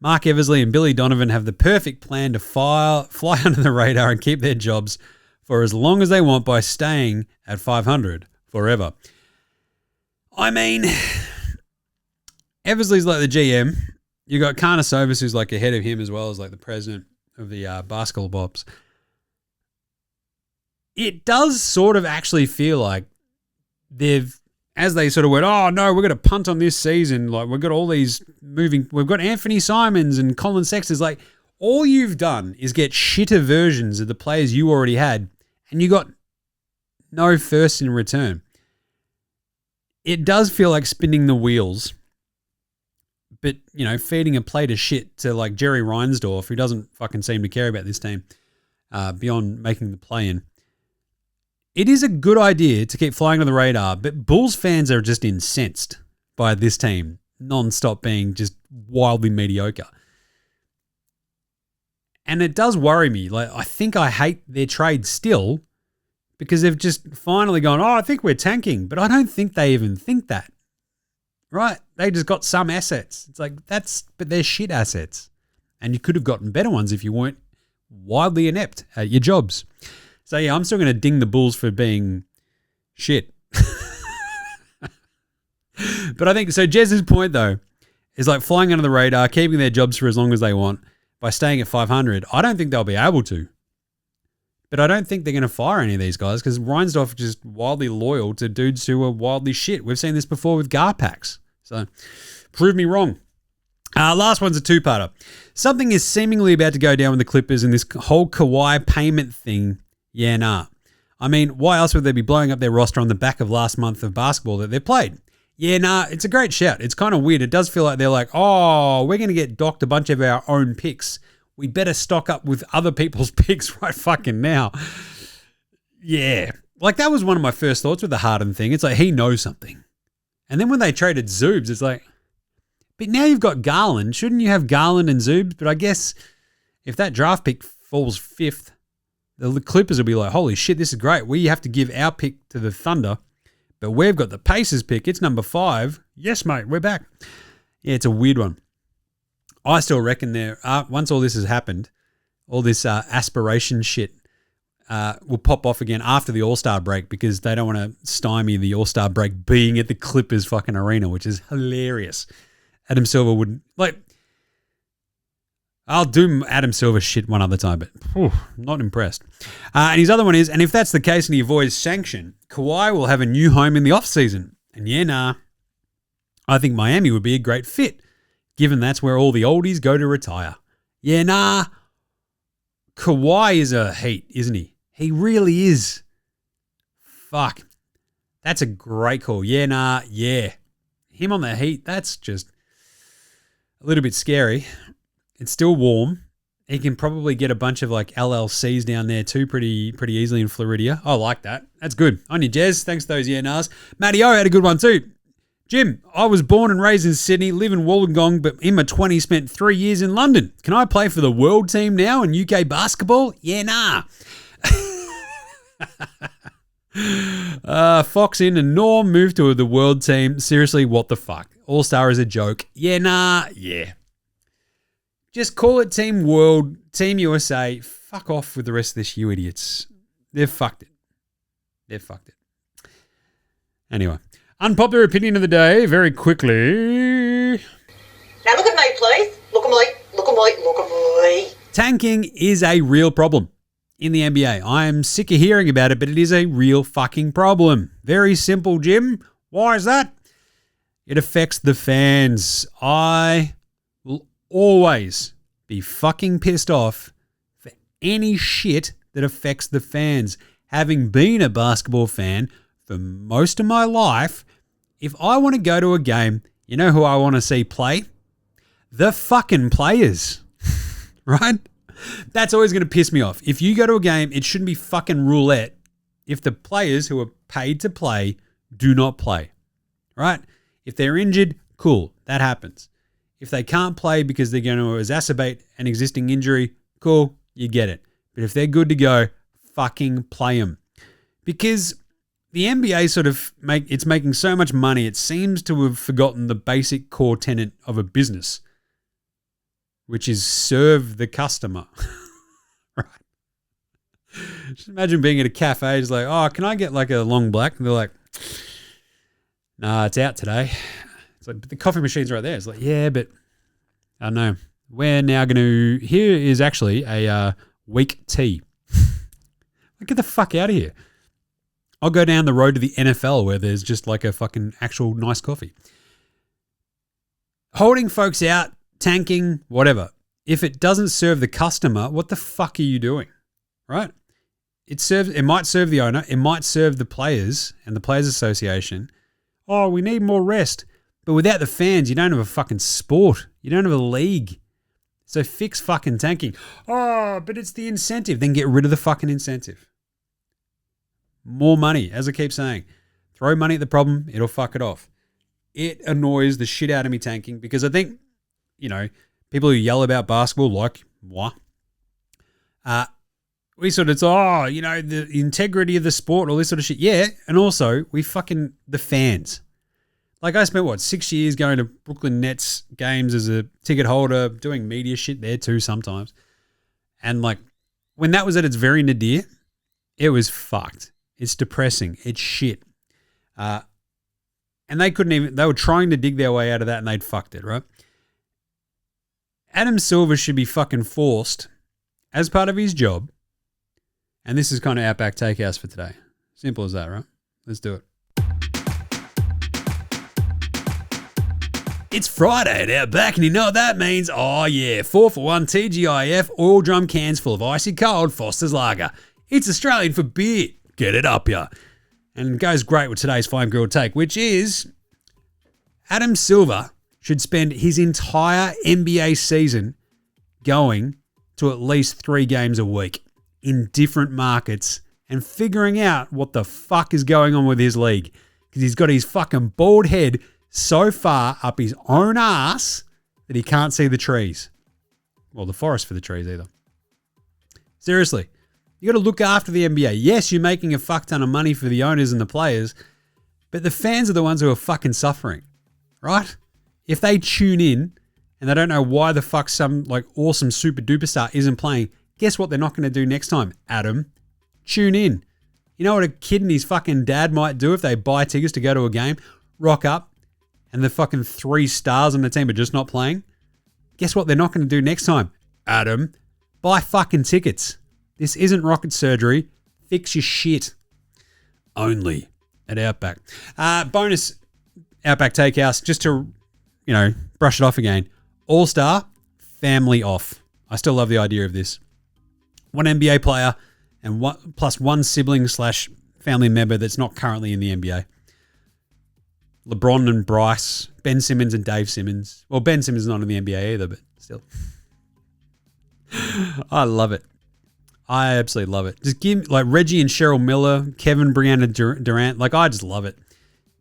Mark Eversley and Billy Donovan have the perfect plan to fly under the radar and keep their jobs for as long as they want by staying at 500 forever. I mean, Eversley's like the GM. You got Karnisovas, who's like ahead of him as well as like the president of the basketball bops. It does sort of actually feel like as they sort of went, oh no, we're going to punt on this season. Like we've got all these we've got Anthony Simons and Colin Sexton. Like all you've done is get shitter versions of the players you already had, and you got no first in return. It does feel like spinning the wheels. But, feeding a plate of shit to like Jerry Reinsdorf, who doesn't fucking seem to care about this team beyond making the play-in. It is a good idea to keep flying on the radar, but Bulls fans are just incensed by this team non-stop being just wildly mediocre. And it does worry me. Like, I think I hate their trade still because they've just finally gone, I think we're tanking. But I don't think they even think that. Right? They just got some assets. It's like, but they're shit assets. And you could have gotten better ones if you weren't wildly inept at your jobs. So, yeah, I'm still going to ding the Bulls for being shit. But I think, so Jez's point, though, is like flying under the radar, keeping their jobs for as long as they want by staying at 500. I don't think they'll be able to. But I don't think they're going to fire any of these guys because Reinsdorf is just wildly loyal to dudes who are wildly shit. We've seen this before with Garpax. So, prove me wrong. Last one's a two-parter. Something is seemingly about to go down with the Clippers and this whole Kawhi payment thing. Yeah, nah. I mean, why else would they be blowing up their roster on the back of last month of basketball that they played? Yeah, nah, it's a great shout. It's kind of weird. It does feel like they're like, oh, we're going to get docked a bunch of our own picks. We better stock up with other people's picks right fucking now. Yeah. Like, that was one of my first thoughts with the Harden thing. It's like, he knows something. And then when they traded Zoobs, it's like, but now you've got Garland. Shouldn't you have Garland and Zoobs? But I guess if that draft pick falls 5th, the Clippers will be like, holy shit, this is great. We have to give our pick to the Thunder, but we've got the Pacers pick. It's number 5. Yes, mate, we're back. Yeah, it's a weird one. I still reckon once all this has happened, all this aspiration shit will pop off again after the All-Star break because they don't want to stymie the All-Star break being at the Clippers fucking arena, which is hilarious. Adam Silver would, I'll do Adam Silver shit one other time, but not impressed. And his other one is, and if that's the case and he avoids sanction, Kawhi will have a new home in the off-season. And yeah, nah, I think Miami would be a great fit, given that's where all the oldies go to retire. Yeah, nah. Kawhi is a Heat, isn't he? He really is. Fuck. That's a great call. Yeah, nah, yeah. Him on the Heat, that's just a little bit scary. It's still warm. He can probably get a bunch of like LLCs down there too pretty easily in Floridia. I like that. That's good. On you, Jez. Thanks for those yeah nahs. Matty O had a good one too. Jim, I was born and raised in Sydney, live in Wollongong, but in my 20s spent 3 years in London. Can I play for the world team now in UK basketball? Yeah, nah. Fox in and Norm moved to the world team. Seriously, what the fuck? All-Star is a joke. Yeah, nah. Yeah. Just call it Team World, Team USA. Fuck off with the rest of this, you idiots. They've fucked it. They've fucked it. Anyway, unpopular opinion of the day, very quickly. Now look at me, please. Look at me. Look at me. Look at me. Tanking is a real problem in the NBA. I am sick of hearing about it, but it is a real fucking problem. Very simple, Jim. Why is that? It affects the fans. I will always be fucking pissed off for any shit that affects the fans. Having been a basketball fan for most of my life, if I want to go to a game, you know who I want to see play? The fucking players, right? That's always going to piss me off. If you go to a game, it shouldn't be fucking roulette if the players who are paid to play do not play, right? If they're injured, cool, that happens. If they can't play because they're going to exacerbate an existing injury, cool, you get it. But if they're good to go, fucking play them. Because the NBA it's making so much money, it seems to have forgotten the basic core tenet of a business, which is serve the customer. Right. Just imagine being at a cafe, it's like, oh, can I get like a long black? And they're like, nah, it's out today. It's like, but the coffee machine's right there. It's like, yeah, but I don't know. We're now going to, here is actually a weak tea. Get the fuck out of here. I'll go down the road to the NFL where there's just like a fucking actual nice coffee. Holding folks out, tanking, whatever. If it doesn't serve the customer, what the fuck are you doing? Right? It might serve the owner. It might serve the players and the Players Association. Oh, we need more rest. But without the fans, you don't have a fucking sport. You don't have a league. So fix fucking tanking. Oh, but it's the incentive. Then get rid of the fucking incentive. More money, as I keep saying. Throw money at the problem, it'll fuck it off. It annoys the shit out of me tanking because I think, people who yell about basketball like moi, we sort of, the integrity of the sport, all this sort of shit. Yeah, and also the fans. Like I spent, 6 years going to Brooklyn Nets games as a ticket holder, doing media shit there too sometimes. And like when that was at its very nadir, it was fucked. It's depressing. It's shit. And they were trying to dig their way out of that and they'd fucked it, right? Adam Silver should be fucking forced as part of his job. And this is kind of Outback Takehouse for today. Simple as that, right? Let's do it. It's Friday at Outback, and you know what that means? Oh yeah, 4-for-1 TGIF oil drum cans full of icy cold Foster's Lager. It's Australian for beer. Get it up, ya. And it goes great with today's Fine Grilled Take, which is Adam Silver should spend his entire NBA season going to at least 3 games a week in different markets and figuring out what the fuck is going on with his league. Because he's got his fucking bald head so far up his own ass that he can't see the trees. Well, the forest for the trees either. Seriously, you got to look after the NBA. Yes, you're making a fuck ton of money for the owners and the players, but the fans are the ones who are fucking suffering, right? If they tune in and they don't know why the fuck some like awesome super duper star isn't playing, guess what they're not going to do next time, Adam? Tune in. You know what a kid and his fucking dad might do if they buy tickets to go to a game? Rock up and the fucking 3 stars on the team are just not playing? Guess what they're not going to do next time, Adam? Buy fucking tickets. This isn't rocket surgery. Fix your shit. Only at Outback. Bonus Outback Takehouse, just to, brush it off again. All-Star, family off. I still love the idea of this. 1 NBA player and plus 1 sibling/family member that's not currently in the NBA. LeBron and Bryce, Ben Simmons and Dave Simmons. Well, Ben Simmons is not in the NBA either, but still. I love it. I absolutely love it. Just give like Reggie and Cheryl Miller, Kevin, Brianna Durant. Like I just love it.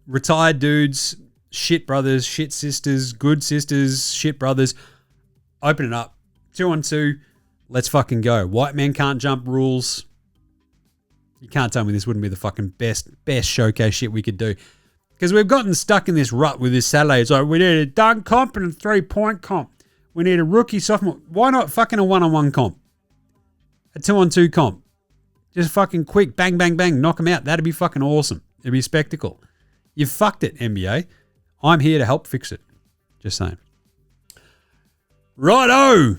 Retired dudes, shit brothers, shit sisters, good sisters, shit brothers. Open it up. 2-on-2. Let's fucking go. White man can't jump rules. You can't tell me this wouldn't be the fucking best showcase shit we could do. Because we've gotten stuck in this rut with this Saturday. It's like, we need a dunk comp and a 3-point comp. We need a rookie, sophomore. Why not fucking a 1-on-1 comp? A 2-on-2 comp. Just fucking quick, bang, bang, bang, knock them out. That'd be fucking awesome. It'd be a spectacle. You've fucked it, NBA. I'm here to help fix it. Just saying. Righto.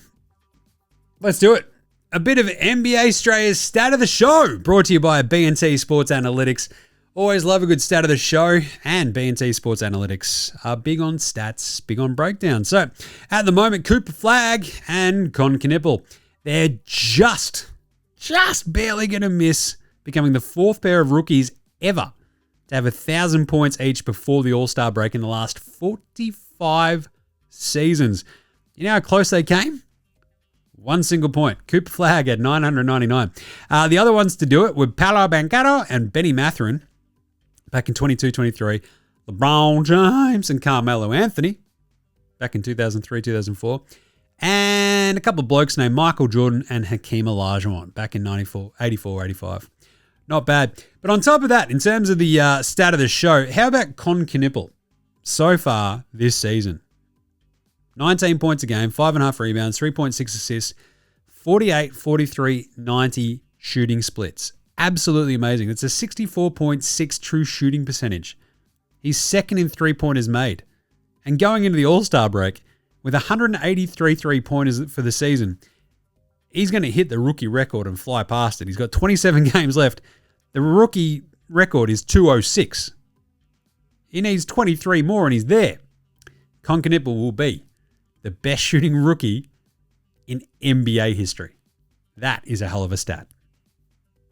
Let's do it. A bit of NBA Straya Stat of the Show, brought to you by B&T Sports Analytics. Always love a good stat of the show, and B&T Sports Analytics are big on stats, big on breakdowns. So, at the moment, Cooper Flagg and Con Knipple, they're just barely going to miss becoming the fourth pair of rookies ever to have 1,000 points each before the All-Star break in the last 45 seasons. You know how close they came? One single point. Cooper Flagg had 999. The other ones to do it were Paolo Banchero and Benny Mathurin back in 22-23. LeBron James and Carmelo Anthony back in 2003-2004. And a couple of blokes named Michael Jordan and Hakeem Olajuwon back in 84-85. Not bad. But on top of that, in terms of the stat of the show, how about Con Knipple so far this season? 19 points a game, 5.5 rebounds, 3.6 assists, 48, 43, 90 shooting splits. Absolutely amazing. It's a 64.6 true shooting percentage. He's second in three-pointers made. And going into the All-Star break with 183 three-pointers for the season, he's going to hit the rookie record and fly past it. He's got 27 games left. The rookie record is 206. He needs 23 more and he's there. Con Knipple will be the best shooting rookie in NBA history. That is a hell of a stat.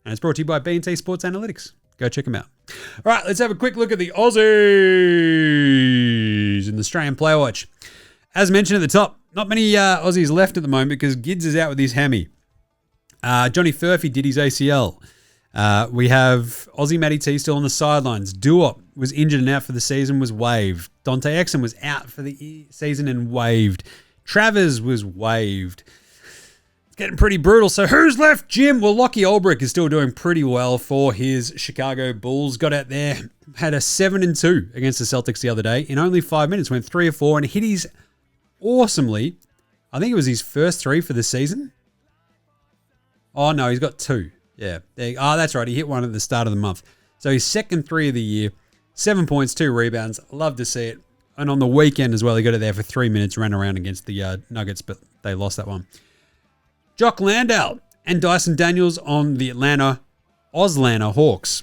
And it's brought to you by B&T Sports Analytics. Go check them out. All right, let's have a quick look at the Aussies in the Australian Player Watch. As mentioned at the top, not many Aussies left at the moment because Gids is out with his hammy. Johnny Furphy did his ACL. We have Aussie Matty T still on the sidelines. Duop was injured and out for the season, was waived. Dante Exum was out for the season and waived. Travers was waived. It's getting pretty brutal. So who's left, Jim? Well, Lockie Ulbrich is still doing pretty well for his Chicago Bulls. Got out there, had a 7-2 against the Celtics the other day. In only 5 minutes, went 3 of 4 and hit his awesomely. I think it was his first 3 for the season. Oh, no, he's got 2. Yeah. That's right. He hit one at the start of the month. So his second 3 of the year, 7 points, 2 rebounds. Love to see it. And on the weekend as well, he got it there for 3 minutes, ran around against the Nuggets, but they lost that one. Jock Landale and Dyson Daniels on the Auslana Hawks.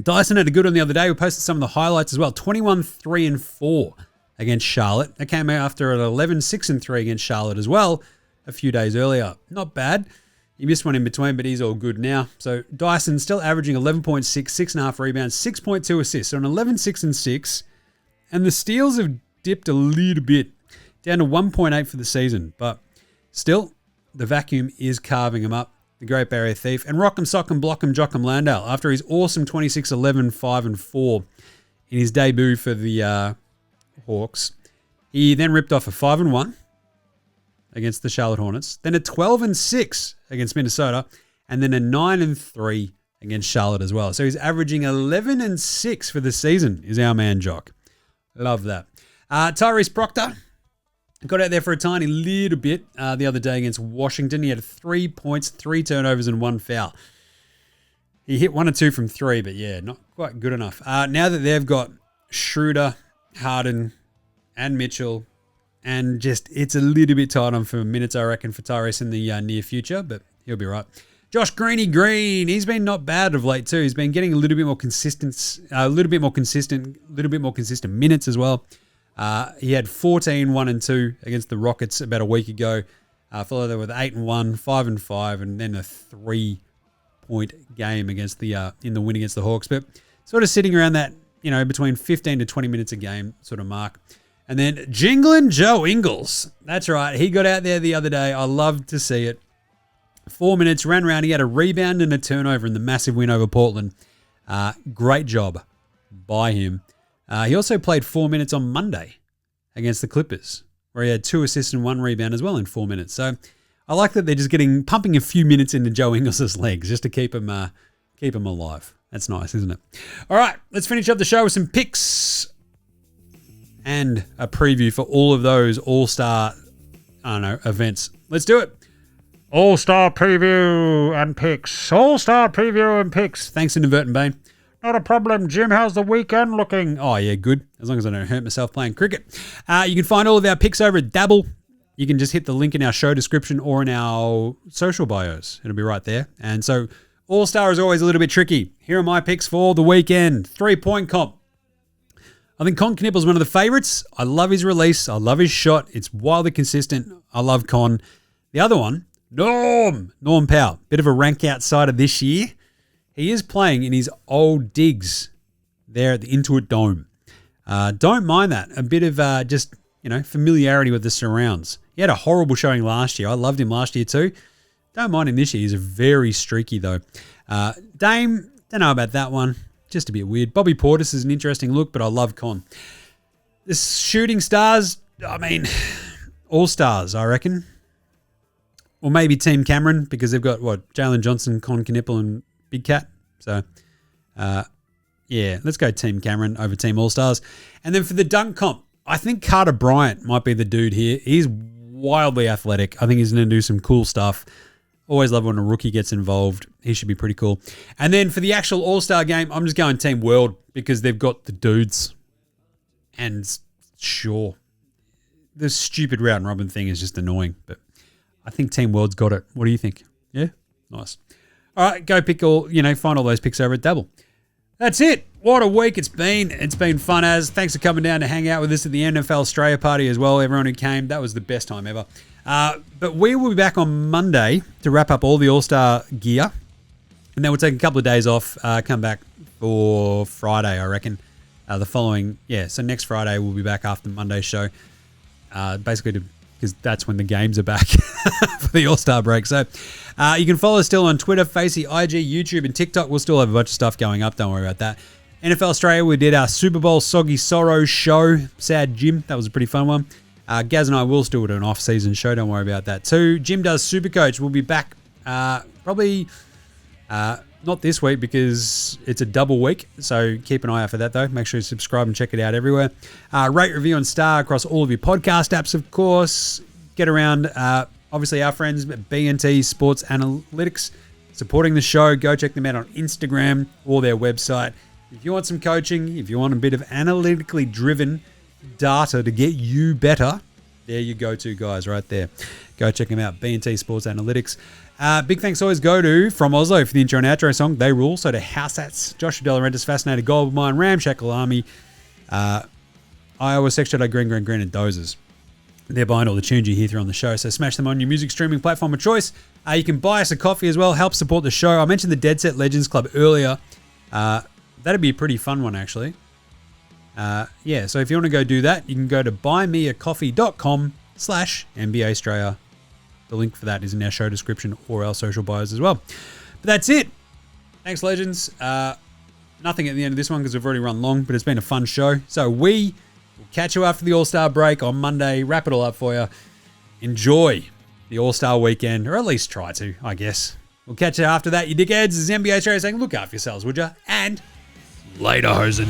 Dyson had a good one the other day. We posted some of the highlights as well. 21-3-4 against Charlotte. That came out after an 11-6-3 against Charlotte as well a few days earlier. Not bad. He missed one in between, but he's all good now. So Dyson still averaging 11.6, 6.5 rebounds, 6.2 assists. So an 11-6-6. And the steals have dipped a little bit, down to 1.8 for the season. But still, the vacuum is carving him up. The Great Barrier Thief. And Rock'em Sock'em Block'em Jock'em Landale, after his awesome 26-11, 5-4 in his debut for the Hawks, he then ripped off a 5-1 against the Charlotte Hornets, then a 12-6 against Minnesota, and then a 9-3 against Charlotte as well. So he's averaging 11-6 for the season, is our man Jock. Love that. Tyrese Proctor got out there for a tiny little bit the other day against Washington. He had 3 points, 3 turnovers, and 1 foul. He hit 1 or 2 from 3, but yeah, not quite good enough. Now that they've got Schroeder, Harden, and Mitchell, and just it's a little bit tight on for minutes, I reckon, for Tyrese in the near future, but he'll be right. Josh Greeny Green, he's been not bad of late too. He's been getting a little bit more consistent minutes as well. He had 14, 1 and 2 against the Rockets about a week ago. Followed that with 8 and 1, 5 and 5, and then a 3-point game against the in the win against the Hawks. But sort of sitting around that, between 15 to 20 minutes a game sort of mark. And then Jinglin' Joe Ingles. That's right. He got out there the other day. I love to see it. 4 minutes, ran around. He had a rebound and a turnover in the massive win over Portland. Great job by him. He also played 4 minutes on Monday against the Clippers, where he had 2 assists and 1 rebound as well in 4 minutes. So I like that they're just pumping a few minutes into Joe Ingles' legs just to keep him alive. That's nice, isn't it? All right, let's finish up the show with some picks and a preview for all of those All-Star, events. Let's do it. All-Star preview and picks. All-Star preview and picks. Thanks, Inadvertent Bane. Not a problem, Jim. How's the weekend looking? Oh, yeah, good. As long as I don't hurt myself playing cricket. You can find all of our picks over at Dabble. You can just hit the link in our show description or in our social bios. It'll be right there. And so All-Star is always a little bit tricky. Here are my picks for the weekend. 3-point comp. I think Con Knippel's one of the favorites. I love his release. I love his shot. It's wildly consistent. I love Con. The other one, Norm Powell. Bit of a rank outsider this year. He is playing in his old digs there at the Intuit Dome. Don't mind that. A bit of just, familiarity with the surrounds. He had a horrible showing last year. I loved him last year too. Don't mind him this year. He's a very streaky though. Dame, don't know about that one. Just a bit weird. Bobby Portis is an interesting look, but I love Con. The shooting stars, all-stars, I reckon. Or maybe Team Cameron, because they've got, Jalen Johnson, Con Knippel, and Big Cat. So, let's go Team Cameron over Team All-Stars. And then for the dunk comp, I think Carter Bryant might be the dude here. He's wildly athletic. I think he's going to do some cool stuff. Always love when a rookie gets involved. He should be pretty cool. And then for the actual All-Star game, I'm just going Team World because they've got the dudes. And sure, the stupid round robin thing is just annoying, but I think Team World's got it. What do you think? Yeah? Nice. All right, go pick find all those picks over at Dabble. That's it. What a week it's been. It's been fun as. Thanks for coming down to hang out with us at the NFL Straya party as well. Everyone who came, that was the best time ever. But we will be back on Monday to wrap up all the All-Star gear. And then we'll take a couple of days off, come back for Friday, I reckon. So next Friday we'll be back after Monday's show. Basically because that's when the games are back for the All-Star break. So you can follow us still on Twitter, Facey, IG, YouTube, and TikTok. We'll still have a bunch of stuff going up. Don't worry about that. NFL Australia, we did our Super Bowl Soggy Sorrow show. Sad Jim. That was a pretty fun one. Gaz and I will still do an off-season show. Don't worry about that too. Jim does Supercoach. We'll be back probably not this week because it's a double week. So keep an eye out for that though. Make sure you subscribe and check it out everywhere. Rate, review, and star across all of your podcast apps, of course. Get around, obviously, our friends at B&T Sports Analytics supporting the show. Go check them out on Instagram or their website. If you want some coaching, if you want a bit of analytically driven data to get you better, there you go to, guys, right there. Go check them out, B&T Sports Analytics. Big thanks always go to From Oslo for the intro and outro song. They rule. So to Househats, Joshua De Laurentiis, Fascinated Goldmine, Ramshackle Army, Iowa, Sex Shadow, Green, and Dozers. They're behind all the tunes you hear through on the show. So smash them on your music streaming platform of choice. You can buy us a coffee as well. Help support the show. I mentioned the Dead Set Legends Club earlier. That'd be a pretty fun one, actually. So if you want to go do that, you can go to buymeacoffee.com/NBA Straya. The link for that is in our show description or our social bios as well. But that's it. Thanks, Legends. Nothing at the end of this one because we've already run long, but it's been a fun show. So we will catch you after the All-Star break on Monday. Wrap it all up for you. Enjoy the All-Star weekend, or at least try to, I guess. We'll catch you after that, you dickheads. This is NBA Straya saying, look after yourselves, would you? And later, hosen.